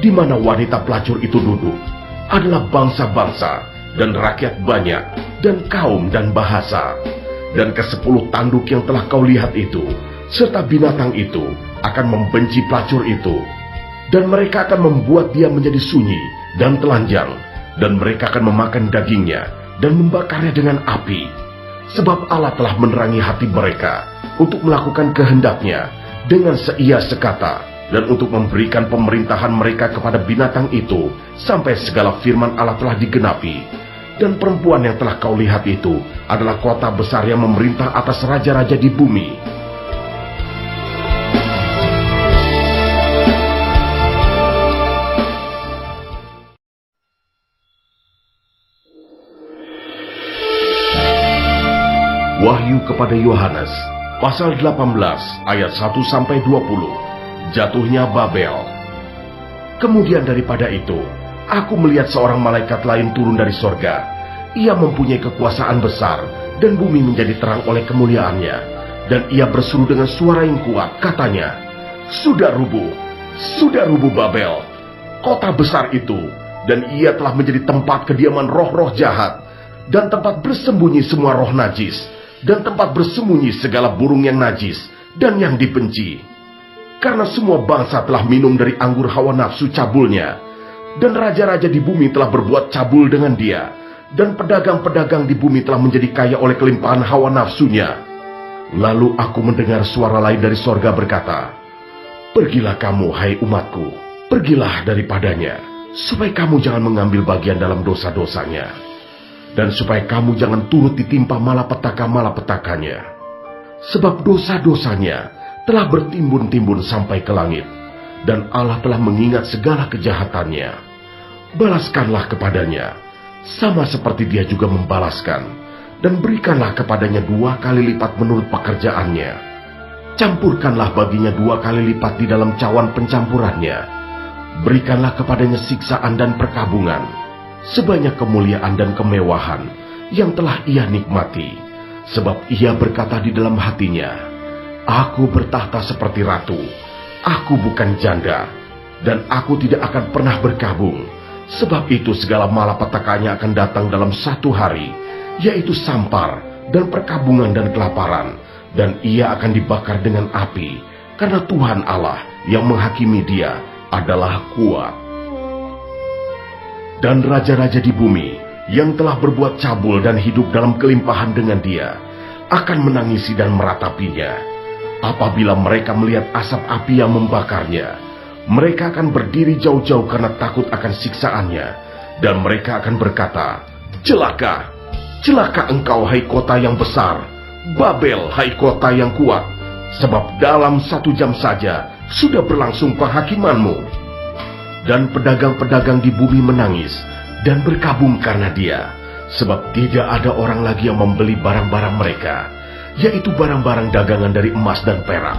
di mana wanita pelacur itu duduk, adalah bangsa-bangsa dan rakyat banyak, dan kaum dan bahasa. Dan ke-10 tanduk yang telah kau lihat itu, serta binatang itu, akan membenci pelacur itu. Dan mereka akan membuat dia menjadi sunyi dan telanjang, dan mereka akan memakan dagingnya dan membakarnya dengan api. Sebab Allah telah menerangi hati mereka untuk melakukan kehendaknya dengan seia sekata, dan untuk memberikan pemerintahan mereka kepada binatang itu, sampai segala firman Allah telah digenapi. Dan perempuan yang telah kau lihat itu adalah kota besar yang memerintah atas raja-raja di bumi. Wahyu kepada Yohanes, pasal 18, ayat 1-20. Jatuhnya Babel. Kemudian daripada itu, aku melihat seorang malaikat lain turun dari sorga. Ia mempunyai kekuasaan besar, dan bumi menjadi terang oleh kemuliaannya. Dan ia berseru dengan suara yang kuat, katanya, sudah rubuh Babel, kota besar itu, dan ia telah menjadi tempat kediaman roh-roh jahat, dan tempat bersembunyi semua roh najis, dan tempat bersembunyi segala burung yang najis, dan yang dibenci. Karena semua bangsa telah minum dari anggur hawa nafsu cabulnya, dan raja-raja di bumi telah berbuat cabul dengan dia, dan pedagang-pedagang di bumi telah menjadi kaya oleh kelimpahan hawa nafsunya. Lalu aku mendengar suara lain dari sorga berkata, pergilah kamu, hai umatku, pergilah daripadanya, supaya kamu jangan mengambil bagian dalam dosa-dosanya, dan supaya kamu jangan turut ditimpa malapetaka-malapetakanya. Sebab dosa-dosanya telah bertimbun-timbun sampai ke langit, dan Allah telah mengingat segala kejahatannya. Balaskanlah kepadanya, sama seperti dia juga membalaskan, dan berikanlah kepadanya 2 kali lipat menurut pekerjaannya. campurkanlah baginya 2 kali lipat di dalam cawan pencampurannya. Berikanlah kepadanya siksaan dan perkabungan, sebanyak kemuliaan dan kemewahan yang telah ia nikmati. Sebab ia berkata di dalam hatinya, aku bertahta seperti ratu, aku bukan janda, dan aku tidak akan pernah berkabung. Sebab itu segala malapetakannya akan datang dalam 1 hari, yaitu sampar dan perkabungan dan kelaparan, dan ia akan dibakar dengan api, karena Tuhan Allah yang menghakimi dia adalah kuat. Dan raja-raja di bumi yang telah berbuat cabul dan hidup dalam kelimpahan dengan dia akan menangisi dan meratapinya. Apabila mereka melihat asap api yang membakarnya, mereka akan berdiri jauh-jauh karena takut akan siksaannya, dan mereka akan berkata, celaka, celaka engkau hai kota yang besar, Babel hai kota yang kuat, sebab dalam 1 jam saja sudah berlangsung penghakimanmu. Dan pedagang-pedagang di bumi menangis dan berkabung karena dia, sebab tidak ada orang lagi yang membeli barang-barang mereka, yaitu barang-barang dagangan dari emas dan perak,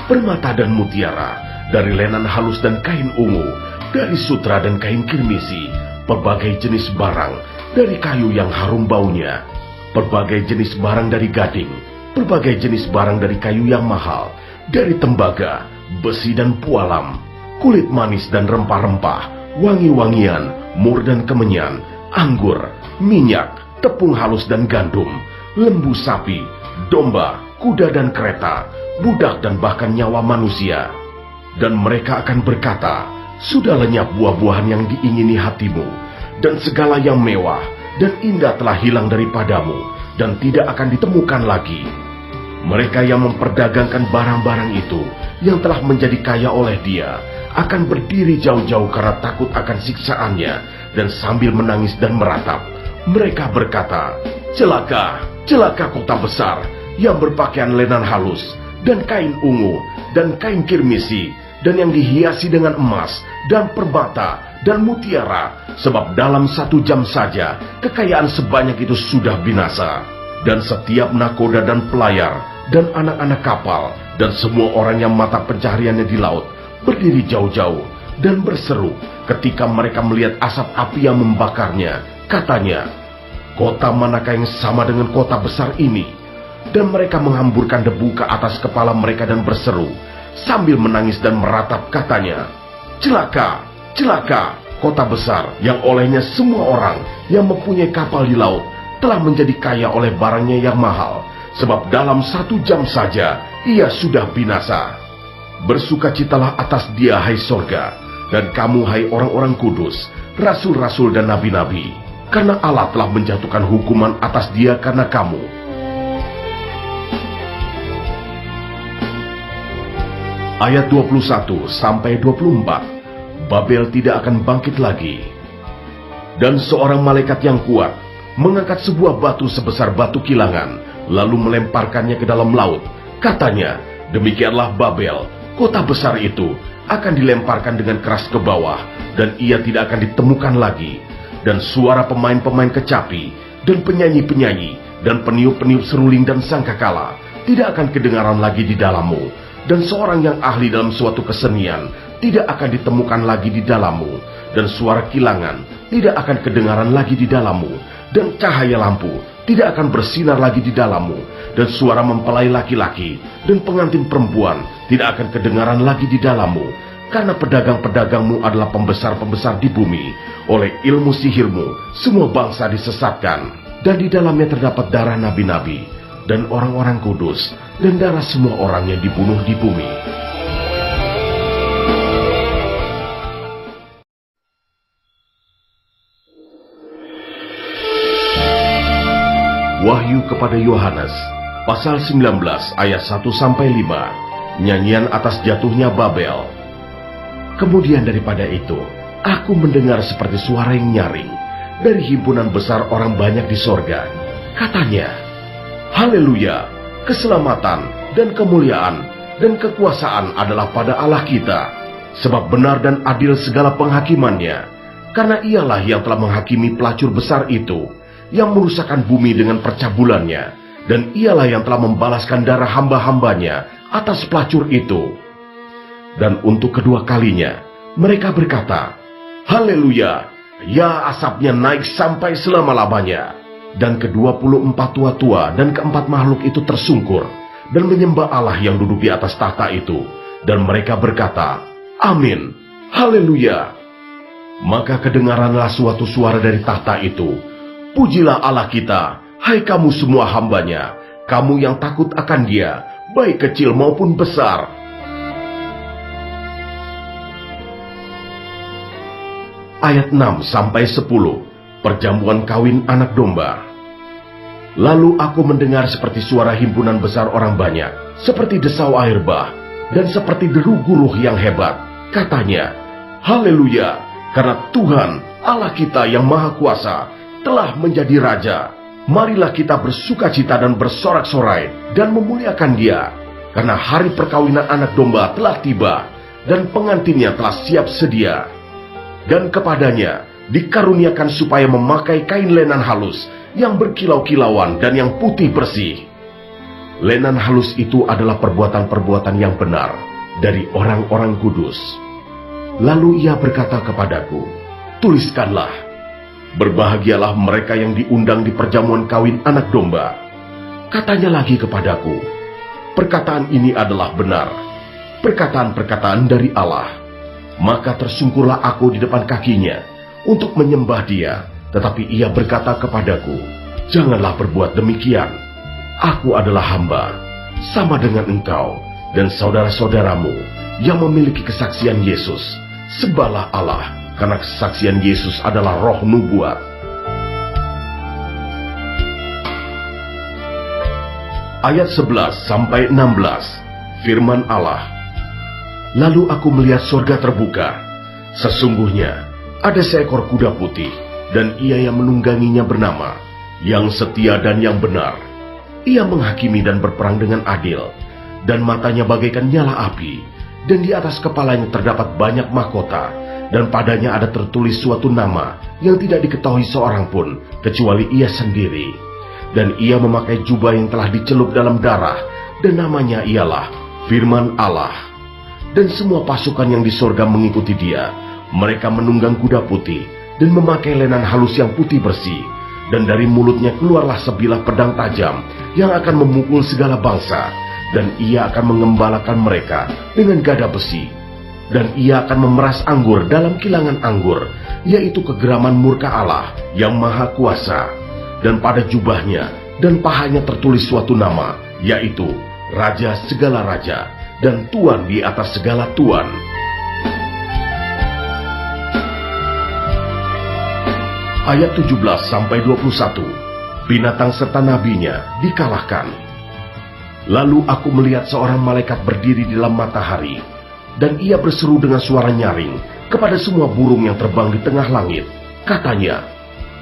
permata dan mutiara, dari lenan halus dan kain ungu, dari sutra dan kain kirmisi, berbagai jenis barang, dari kayu yang harum baunya, berbagai jenis barang dari gading, berbagai jenis barang dari kayu yang mahal, dari tembaga, besi dan pualam, kulit manis dan rempah-rempah, wangi-wangian, mur dan kemenyan, anggur, minyak, tepung halus dan gandum, lembu sapi, domba, kuda dan kereta, budak dan bahkan nyawa manusia. Dan mereka akan berkata, sudah lenyap buah-buahan yang diingini hatimu, dan segala yang mewah dan indah telah hilang daripadamu, dan tidak akan ditemukan lagi. Mereka yang memperdagangkan barang-barang itu, yang telah menjadi kaya oleh dia, akan berdiri jauh-jauh karena takut akan siksaannya, dan sambil menangis dan meratap, mereka berkata, celaka, celaka kota besar, yang berpakaian lenan halus, dan kain ungu, dan kain kirmisi, dan yang dihiasi dengan emas, dan permata, dan mutiara, sebab dalam 1 jam saja, kekayaan sebanyak itu sudah binasa. Dan setiap nakoda dan pelayar, dan anak-anak kapal, dan semua orang yang mata pencahariannya di laut, berdiri jauh-jauh dan berseru ketika mereka melihat asap api yang membakarnya. Katanya, kota manakah yang sama dengan kota besar ini? Dan mereka menghamburkan debu ke atas kepala mereka dan berseru sambil menangis dan meratap, katanya, celaka, celaka kota besar yang olehnya semua orang yang mempunyai kapal di laut telah menjadi kaya oleh barangnya yang mahal, sebab dalam 1 jam saja ia sudah binasa. Bersukacitalah atas dia hai sorga, dan kamu hai orang-orang kudus, rasul-rasul dan nabi-nabi, karena Allah telah menjatuhkan hukuman atas dia karena kamu. Ayat 21-24. Babel tidak akan bangkit lagi. Dan seorang malaikat yang kuat mengangkat sebuah batu sebesar batu kilangan, lalu melemparkannya ke dalam laut. Katanya, demikianlah Babel, kota besar itu, akan dilemparkan dengan keras ke bawah, dan ia tidak akan ditemukan lagi. Dan suara pemain-pemain kecapi, dan penyanyi-penyanyi, dan peniup-peniup seruling dan sangkakala tidak akan kedengaran lagi di dalammu. Dan seorang yang ahli dalam suatu kesenian tidak akan ditemukan lagi di dalammu. Dan suara kilangan tidak akan kedengaran lagi di dalammu. Dan cahaya lampu tidak akan bersinar lagi di dalammu. Dan suara mempelai laki-laki dan pengantin perempuan tidak akan kedengaran lagi di dalammu. Karena pedagang-pedagangmu adalah pembesar-pembesar di bumi. Oleh ilmu sihirmu semua bangsa disesatkan, dan di dalamnya terdapat darah nabi-nabi dan orang-orang kudus, dan darah semua orang yang dibunuh di bumi. Wahyu kepada Yohanes, pasal 19 ayat 1-5, nyanyian atas jatuhnya Babel. Kemudian daripada itu, aku mendengar seperti suara yang nyaring dari himpunan besar orang banyak di sorga. Katanya, haleluya, keselamatan dan kemuliaan dan kekuasaan adalah pada Allah kita, sebab benar dan adil segala penghakimannya, karena ialah yang telah menghakimi pelacur besar itu, yang merusakkan bumi dengan percabulannya, dan ialah yang telah membalaskan darah hamba-hambanya atas pelacur itu. Dan untuk kedua kalinya, mereka berkata, "Haleluya, ya asapnya naik sampai selama-lamanya." Dan ke-24 tua-tua dan ke-4 makhluk itu tersungkur dan menyembah Allah yang duduk di atas tahta itu. Dan mereka berkata, "Amin, haleluya." Maka kedengaranlah suatu suara dari tahta itu, "Pujilah Allah kita, hai kamu semua hambanya, kamu yang takut akan Dia, baik kecil maupun besar." Ayat 6-10, perjamuan kawin anak domba. Lalu aku mendengar seperti suara himpunan besar orang banyak, seperti desau air bah, dan seperti deru guruh yang hebat. Katanya, "Haleluya, karena Tuhan Allah kita yang Maha Kuasa telah menjadi Raja. Marilah kita bersukacita dan bersorak-sorai dan memuliakan Dia, karena hari perkawinan anak domba telah tiba, dan pengantinnya telah siap sedia. Dan kepadanya dikaruniakan supaya memakai kain lenan halus yang berkilau-kilauan dan yang putih bersih." Lenan halus itu adalah perbuatan-perbuatan yang benar dari orang-orang kudus. Lalu ia berkata kepadaku, "Tuliskanlah, berbahagialah mereka yang diundang di perjamuan kawin anak domba." Katanya lagi kepadaku, "Perkataan ini adalah benar, perkataan-perkataan dari Allah." Maka tersungkurlah aku di depan kakinya untuk menyembah Dia. Tetapi ia berkata kepadaku, "Janganlah berbuat demikian. Aku adalah hamba, sama dengan engkau dan saudara-saudaramu yang memiliki kesaksian Yesus. Sembahlah Allah, karena kesaksian Yesus adalah roh nubuat." Ayat 11-16, firman Allah. Lalu aku melihat sorga terbuka. Sesungguhnya ada seekor kuda putih, dan ia yang menungganginya bernama Yang Setia dan Yang Benar. Ia menghakimi dan berperang dengan adil, dan matanya bagaikan nyala api, dan di atas kepalanya terdapat banyak mahkota, dan padanya ada tertulis suatu nama yang tidak diketahui seorang pun kecuali ia sendiri. Dan ia memakai jubah yang telah dicelup dalam darah, dan namanya ialah Firman Allah. Dan semua pasukan yang di sorga mengikuti Dia. Mereka menunggang kuda putih dan memakai lenan halus yang putih bersih, dan dari mulutnya keluarlah sebilah pedang tajam yang akan memukul segala bangsa, dan ia akan mengembalakan mereka dengan gada besi, dan ia akan memeras anggur dalam kilangan anggur, yaitu kegeraman murka Allah yang Maha Kuasa. Dan pada jubahnya dan pahanya tertulis suatu nama, yaitu Raja segala raja dan Tuan di atas segala tuan. Ayat 17-21, binatang serta nabinya dikalahkan. Lalu aku melihat seorang malaikat berdiri di dalam matahari, dan ia berseru dengan suara nyaring kepada semua burung yang terbang di tengah langit. Katanya,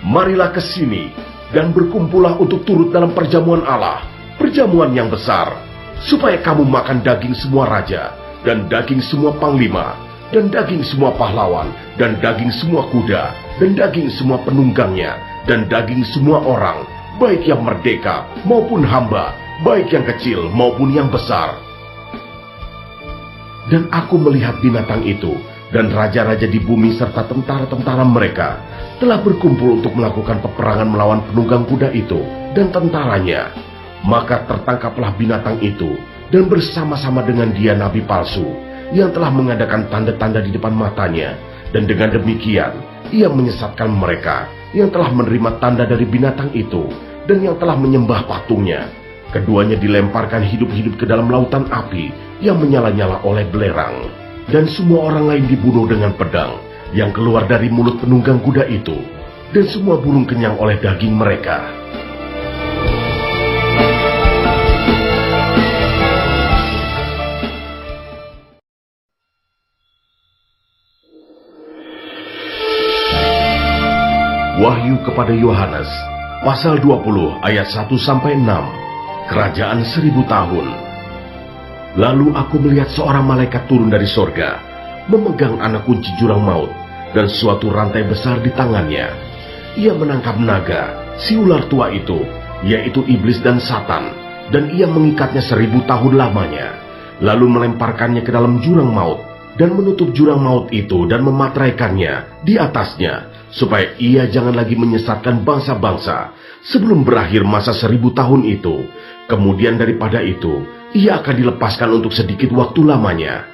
"Marilah ke sini dan berkumpullah untuk turut dalam perjamuan Allah, perjamuan yang besar, supaya kamu makan daging semua raja, dan daging semua panglima, dan daging semua pahlawan, dan daging semua kuda, dan daging semua penunggangnya, dan daging semua orang, baik yang merdeka maupun hamba, baik yang kecil maupun yang besar." Dan aku melihat binatang itu, dan raja-raja di bumi serta tentara-tentara mereka telah berkumpul untuk melakukan peperangan melawan penunggang kuda itu dan tentaranya. Maka tertangkaplah binatang itu, dan bersama-sama dengan dia nabi palsu, yang telah mengadakan tanda-tanda di depan matanya, dan dengan demikian ia menyesatkan mereka yang telah menerima tanda dari binatang itu, dan yang telah menyembah patungnya. Keduanya dilemparkan hidup-hidup ke dalam lautan api yang menyala-nyala oleh belerang. Dan semua orang lain dibunuh dengan pedang yang keluar dari mulut penunggang kuda itu, dan semua burung kenyang oleh daging mereka. Wahyu kepada Yohanes, pasal 20 ayat 1-6, Kerajaan 1000 tahun. Lalu aku melihat seorang malaikat turun dari sorga, memegang anak kunci jurang maut, dan suatu rantai besar di tangannya. Ia menangkap naga, si ular tua itu, yaitu iblis dan Satan, dan ia mengikatnya 1000 tahun lamanya. lalu melemparkannya ke dalam jurang maut, dan menutup jurang maut itu dan memateraikannya di atasnya, supaya ia jangan lagi menyesatkan bangsa-bangsa sebelum berakhir masa 1000 tahun itu. Kemudian daripada itu, ia akan dilepaskan untuk sedikit waktu lamanya.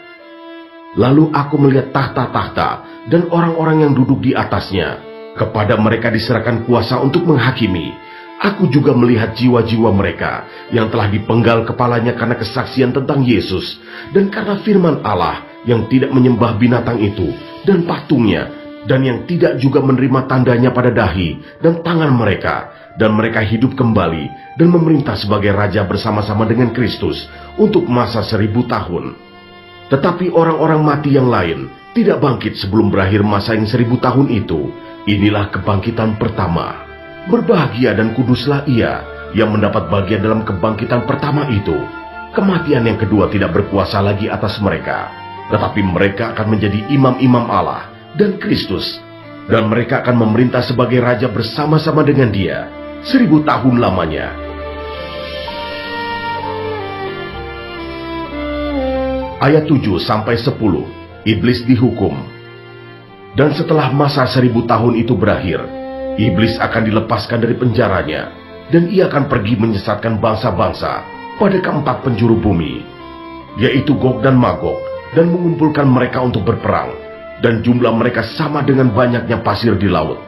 Lalu aku melihat tahta-tahta dan orang-orang yang duduk di atasnya. Kepada mereka diserahkan kuasa untuk menghakimi. Aku juga melihat jiwa-jiwa mereka yang telah dipenggal kepalanya karena kesaksian tentang Yesus dan karena firman Allah, yang tidak menyembah binatang itu dan patungnya, dan yang tidak juga menerima tandanya pada dahi dan tangan mereka. Dan mereka hidup kembali dan memerintah sebagai raja bersama-sama dengan Kristus untuk masa 1000 tahun. Tetapi orang-orang mati yang lain tidak bangkit sebelum berakhir masa yang 1000 tahun itu. Inilah kebangkitan pertama. Berbahagia dan kuduslah ia yang mendapat bagian dalam kebangkitan pertama itu. Kematian yang kedua tidak berkuasa lagi atas mereka, tetapi mereka akan menjadi imam-imam Allah dan Kristus, dan mereka akan memerintah sebagai raja bersama-sama dengan dia 1000 tahun lamanya. Ayat 7-10. Iblis dihukum. Dan setelah masa 1000 tahun itu berakhir, iblis akan dilepaskan dari penjaranya, dan ia akan pergi menyesatkan bangsa-bangsa pada keempat penjuru bumi, yaitu Gog dan Magog, dan mengumpulkan mereka untuk berperang, dan jumlah mereka sama dengan banyaknya pasir di laut.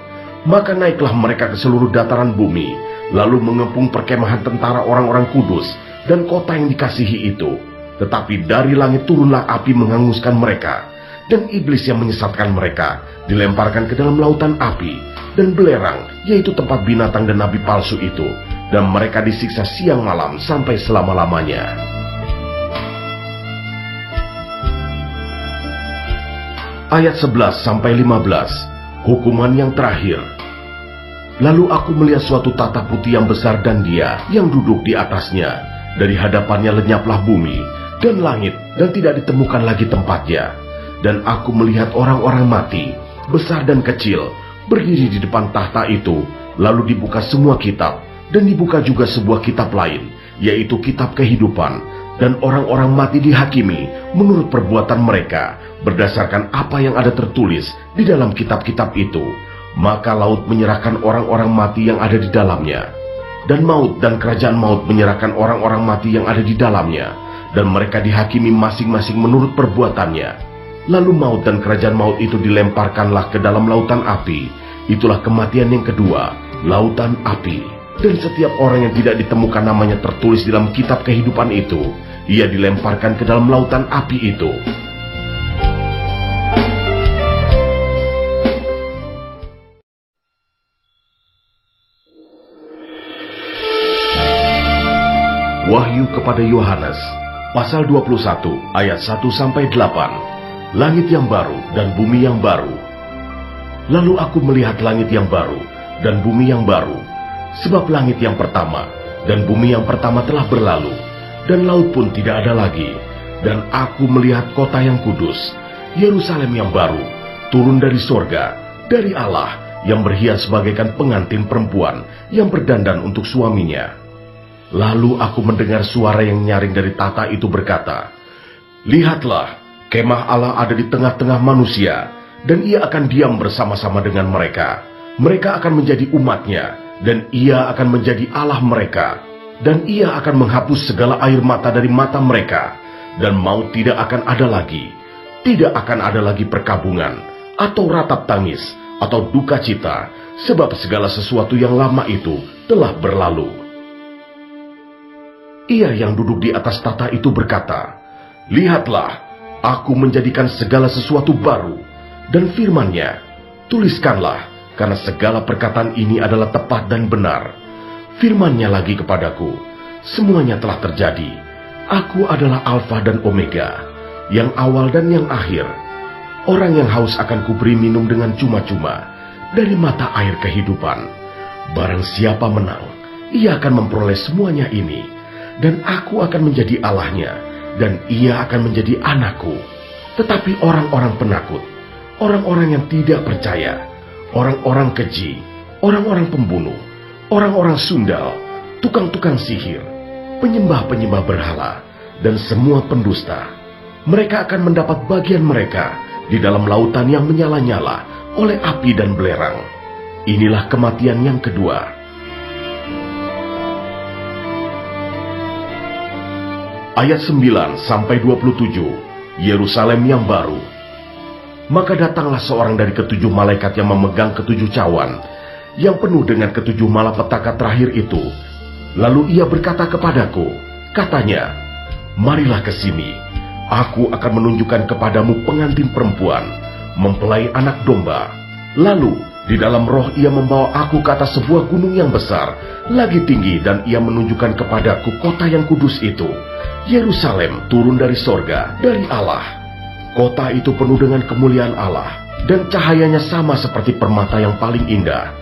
Maka naiklah mereka ke seluruh dataran bumi, lalu mengepung perkemahan tentara orang-orang kudus dan kota yang dikasihi itu. Tetapi dari langit turunlah api menghanguskan mereka, dan iblis yang menyesatkan mereka dilemparkan ke dalam lautan api dan belerang, yaitu tempat binatang dan nabi palsu itu, dan mereka disiksa siang malam sampai selama-lamanya. Ayat 11-15. Hukuman yang terakhir. Lalu aku melihat suatu tahta putih yang besar dan dia yang duduk di atasnya. Dari hadapannya lenyaplah bumi dan langit, dan tidak ditemukan lagi tempatnya. Dan aku melihat orang-orang mati, besar dan kecil, berdiri di depan tahta itu. Lalu dibuka semua kitab, dan dibuka juga sebuah kitab lain, yaitu kitab kehidupan. Dan orang-orang mati dihakimi menurut perbuatan mereka, berdasarkan apa yang ada tertulis di dalam kitab-kitab itu. Maka laut menyerahkan orang-orang mati yang ada di dalamnya, dan maut dan kerajaan maut menyerahkan orang-orang mati yang ada di dalamnya, dan mereka dihakimi masing-masing menurut perbuatannya. Lalu maut dan kerajaan maut itu dilemparkanlah ke dalam lautan api. Itulah kematian yang kedua, lautan api. Dan setiap orang yang tidak ditemukan namanya tertulis dalam kitab kehidupan itu, ia dilemparkan ke dalam lautan api itu. Wahyu kepada Yohanes, pasal 21, ayat 1-8. Langit yang baru dan bumi yang baru. Lalu aku melihat langit yang baru dan bumi yang baru, sebab langit yang pertama dan bumi yang pertama telah berlalu, dan laut pun tidak ada lagi. Dan aku melihat kota yang kudus, Yerusalem yang baru, turun dari sorga, dari Allah, yang berhias bagaikan pengantin perempuan yang berdandan untuk suaminya. Lalu aku mendengar suara yang nyaring dari tahta itu berkata, "Lihatlah, kemah Allah ada di tengah-tengah manusia, dan ia akan diam bersama-sama dengan mereka. Mereka akan menjadi umatnya, dan ia akan menjadi Allah mereka. Dan ia akan menghapus segala air mata dari mata mereka, dan maut tidak akan ada lagi. Tidak akan ada lagi perkabungan, atau ratap tangis, atau duka cita, sebab segala sesuatu yang lama itu telah berlalu." Ia yang duduk di atas tahta itu berkata, "Lihatlah, aku menjadikan segala sesuatu baru." Dan firman-Nya, "Tuliskanlah, karena segala perkataan ini adalah tepat dan benar." Firman-Nya lagi kepadaku, "Semuanya telah terjadi. Aku adalah Alfa dan Omega, yang awal dan yang akhir. Orang yang haus akan kuberi minum dengan cuma-cuma dari mata air kehidupan. Barang siapa menang, ia akan memperoleh semuanya ini. Dan aku akan menjadi Allahnya, dan ia akan menjadi anakku. Tetapi orang-orang penakut, orang-orang yang tidak percaya, orang-orang keji, orang-orang pembunuh, orang-orang sundal, tukang-tukang sihir, penyembah-penyembah berhala, dan semua pendusta. Mereka akan mendapat bagian mereka di dalam lautan yang menyala-nyala oleh api dan belerang. Inilah kematian yang kedua. Ayat 9-27, Yerusalem yang baru. Maka datanglah seorang dari ketujuh malaikat yang memegang ketujuh cawan, yang penuh dengan ketujuh malapetaka terakhir itu. Lalu ia berkata kepadaku, katanya, marilah ke sini, aku akan menunjukkan kepadamu pengantin perempuan, mempelai anak domba. Lalu di dalam roh ia membawa aku ke atas sebuah gunung yang besar, lagi tinggi, dan ia menunjukkan kepadaku kota yang kudus itu, Yerusalem, turun dari sorga, dari Allah. Kota itu penuh dengan kemuliaan Allah, dan cahayanya sama seperti permata yang paling indah,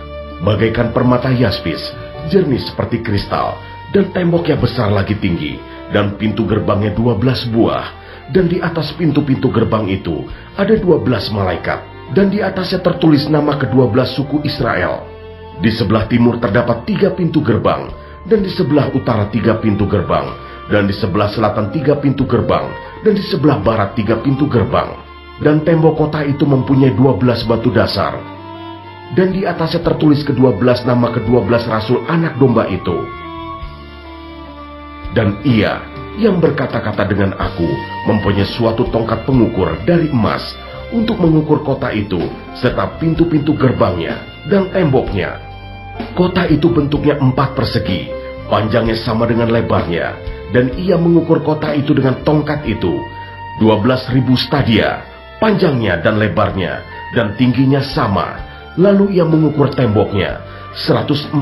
bagaikan permata yaspis, jernih seperti kristal, dan temboknya besar lagi tinggi, dan pintu gerbangnya 12 buah, dan di atas pintu-pintu gerbang itu ada 12 malaikat, dan di atasnya tertulis nama ke-12 suku Israel. Di sebelah timur terdapat 3 pintu gerbang, dan di sebelah utara 3 pintu gerbang, dan di sebelah selatan 3 pintu gerbang, dan di sebelah barat 3 pintu gerbang. Dan tembok kota itu mempunyai 12 batu dasar, dan di atasnya tertulis ke-12 nama ke-12 rasul anak domba itu. Dan ia yang berkata-kata dengan aku mempunyai suatu tongkat pengukur dari emas untuk mengukur kota itu, serta pintu-pintu gerbangnya dan temboknya. Kota itu bentuknya 4 persegi, panjangnya sama dengan lebarnya, dan ia mengukur kota itu dengan tongkat itu, 12.000 stadia, panjangnya dan lebarnya, dan tingginya sama. Lalu ia mengukur temboknya 144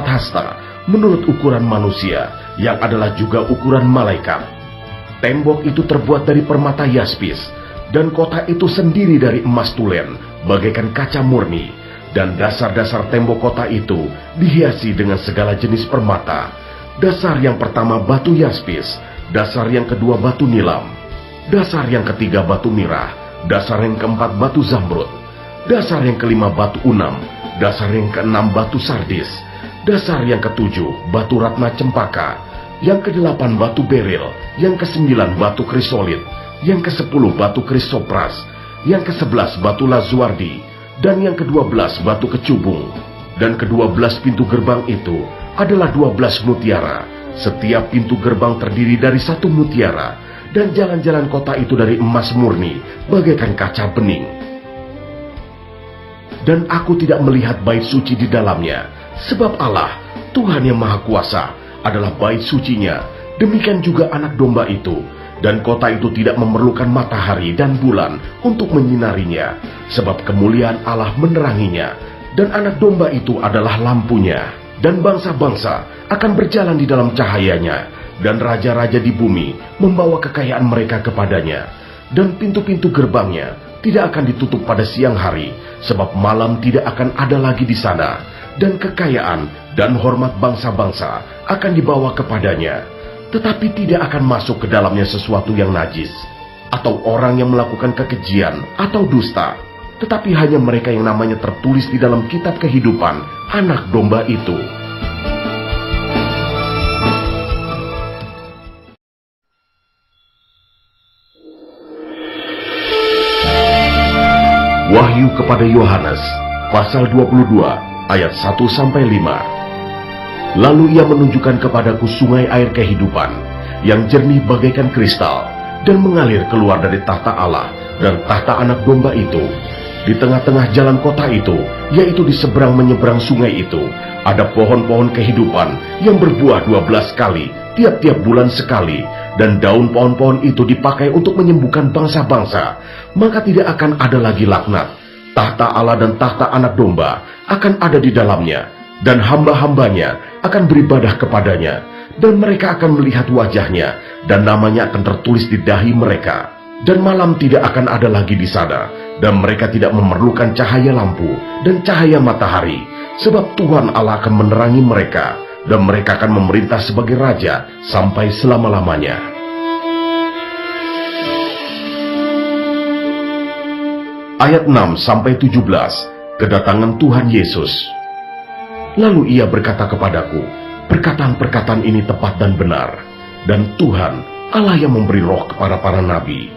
hasta menurut ukuran manusia, yang adalah juga ukuran malaikat. Tembok itu terbuat dari permata yaspis, dan kota itu sendiri dari emas tulen, bagaikan kaca murni. Dan dasar-dasar tembok kota itu dihiasi dengan segala jenis permata. Dasar yang pertama batu yaspis, dasar yang kedua batu nilam, dasar yang ketiga batu mirah, dasar yang keempat batu zamrud, dasar yang kelima batu unam, dasar yang keenam batu sardis, dasar yang ketujuh batu ratna cempaka, yang kedelapan batu beril, yang kesembilan batu krisolit, yang kesepuluh batu krisopras, yang ke-11 batu lazuardi, dan yang ke-12 batu kecubung. Dan ke-12 pintu gerbang itu adalah 12 mutiara. Setiap pintu gerbang terdiri dari 1 mutiara, dan jalan-jalan kota itu dari emas murni, bagaikan kaca bening. Dan aku tidak melihat bait suci di dalamnya, sebab Allah, Tuhan yang Maha Kuasa, adalah bait sucinya. Demikian juga anak domba itu. Dan kota itu tidak memerlukan matahari dan bulan untuk menyinarinya, sebab kemuliaan Allah meneranginya, dan anak domba itu adalah lampunya. Dan bangsa-bangsa akan berjalan di dalam cahayanya, dan raja-raja di bumi membawa kekayaan mereka kepadanya. Dan pintu-pintu gerbangnya tidak akan ditutup pada siang hari, sebab malam tidak akan ada lagi di sana. Dan kekayaan dan hormat bangsa-bangsa akan dibawa kepadanya. Tetapi tidak akan masuk ke dalamnya sesuatu yang najis, atau orang yang melakukan kekejian atau dusta, tetapi hanya mereka yang namanya tertulis di dalam kitab kehidupan anak domba itu. Wahyu kepada Yohanes, pasal 22, ayat 1-5. Lalu ia menunjukkan kepadaku sungai air kehidupan, yang jernih bagaikan kristal, dan mengalir keluar dari tahta Allah dan tahta anak domba itu. Di tengah-tengah jalan kota itu, yaitu di seberang menyeberang sungai itu, ada pohon-pohon kehidupan yang berbuah 12 kali, tiap-tiap bulan sekali, dan daun pohon-pohon itu dipakai untuk menyembuhkan bangsa-bangsa. Maka tidak akan ada lagi laknat. Tahta Allah dan tahta anak domba akan ada di dalamnya, dan hamba-hambanya akan beribadah kepadanya, dan mereka akan melihat wajahnya, dan namanya akan tertulis di dahi mereka. Dan malam tidak akan ada lagi di sana, dan mereka tidak memerlukan cahaya lampu dan cahaya matahari, sebab Tuhan Allah akan menerangi mereka, dan mereka akan memerintah sebagai raja sampai selama-lamanya. Ayat 6-17, kedatangan Tuhan Yesus. Lalu ia berkata kepadaku, perkataan-perkataan ini tepat dan benar, dan Tuhan, Allah yang memberi roh kepada para nabi,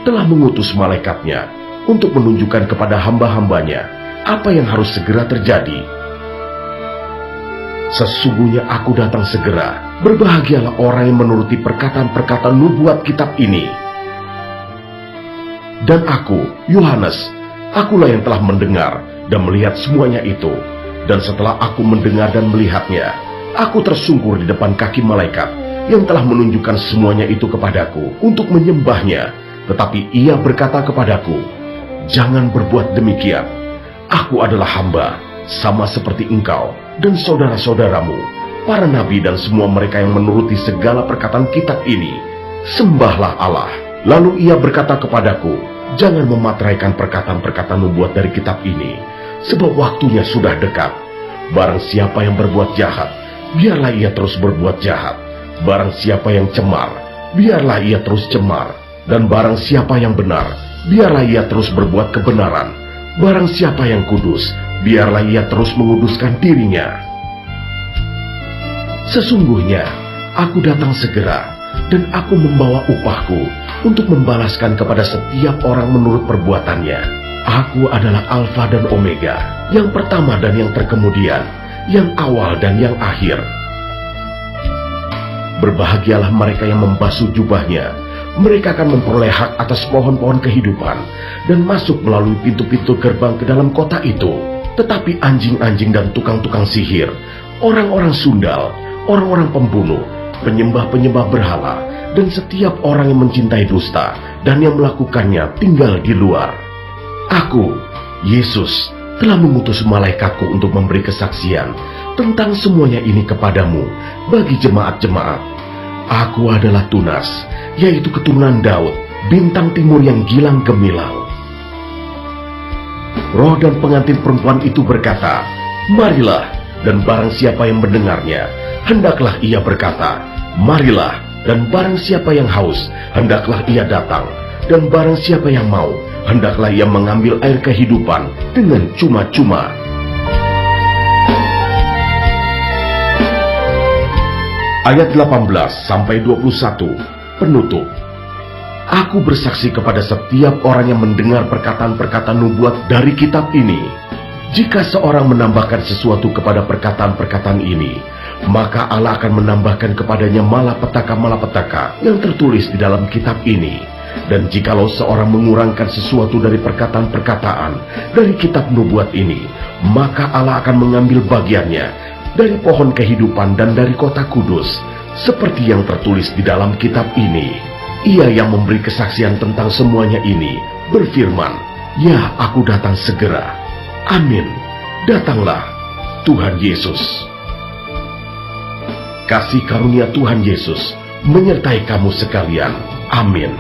telah mengutus malaikatnya untuk menunjukkan kepada hamba-hambanya apa yang harus segera terjadi. Sesungguhnya aku datang segera. Berbahagialah orang yang menuruti perkataan-perkataan nubuat kitab ini. Dan aku, Yohanes, akulah yang telah mendengar dan melihat semuanya itu. Dan setelah aku mendengar dan melihatnya, aku tersungkur di depan kaki malaikat yang telah menunjukkan semuanya itu kepadaku untuk menyembahnya. Tetapi ia berkata kepadaku, "Jangan berbuat demikian. Aku adalah hamba, sama seperti engkau dan saudara-saudaramu, para nabi dan semua mereka yang menuruti segala perkataan kitab ini. Sembahlah Allah." Lalu ia berkata kepadaku, "Jangan memateraikan perkataan-perkataan nubuat dari kitab ini, sebab waktunya sudah dekat. Barang siapa yang berbuat jahat, biarlah ia terus berbuat jahat. Barang siapa yang cemar, biarlah ia terus cemar. Dan barang siapa yang benar, biarlah ia terus berbuat kebenaran. Barang siapa yang kudus, biarlah ia terus menguduskan dirinya." Sesungguhnya aku datang segera, dan aku membawa upahku untuk membalaskan kepada setiap orang menurut perbuatannya. Aku adalah Alfa dan Omega, yang pertama dan yang terkemudian, yang awal dan yang akhir. Berbahagialah mereka yang membasuh jubahnya. Mereka akan memperoleh hak atas pohon-pohon kehidupan dan masuk melalui pintu-pintu gerbang ke dalam kota itu. Tetapi anjing-anjing dan tukang-tukang sihir, orang-orang sundal, orang-orang pembunuh, penyembah-penyembah berhala, dan setiap orang yang mencintai dusta dan yang melakukannya tinggal di luar. Aku, Yesus, telah mengutus malaikatku untuk memberi kesaksian tentang semuanya ini kepadamu bagi jemaat-jemaat. Aku adalah Tunas, yaitu keturunan Daud, bintang timur yang gilang gemilang. Roh dan pengantin perempuan itu berkata, "Marilah," dan barang siapa yang mendengarnya, hendaklah ia berkata, "Marilah," dan barang siapa yang haus, hendaklah ia datang, dan barang siapa yang mau, hendaklah ia mengambil air kehidupan dengan cuma-cuma. Ayat 18-21 penutup. Aku bersaksi kepada setiap orang yang mendengar perkataan-perkataan nubuat dari kitab ini. Jika seorang menambahkan sesuatu kepada perkataan-perkataan ini, maka Allah akan menambahkan kepadanya malapetaka-malapetaka yang tertulis di dalam kitab ini. Dan jikalau seorang mengurangkan sesuatu dari perkataan-perkataan dari kitab nubuat ini, maka Allah akan mengambil bagiannya dari pohon kehidupan dan dari kota kudus, seperti yang tertulis di dalam kitab ini. Ia yang memberi kesaksian tentang semuanya ini berfirman, "Ya, aku datang segera." Amin. Datanglah Tuhan Yesus. Kasih karunia Tuhan Yesus menyertai kamu sekalian. Amin.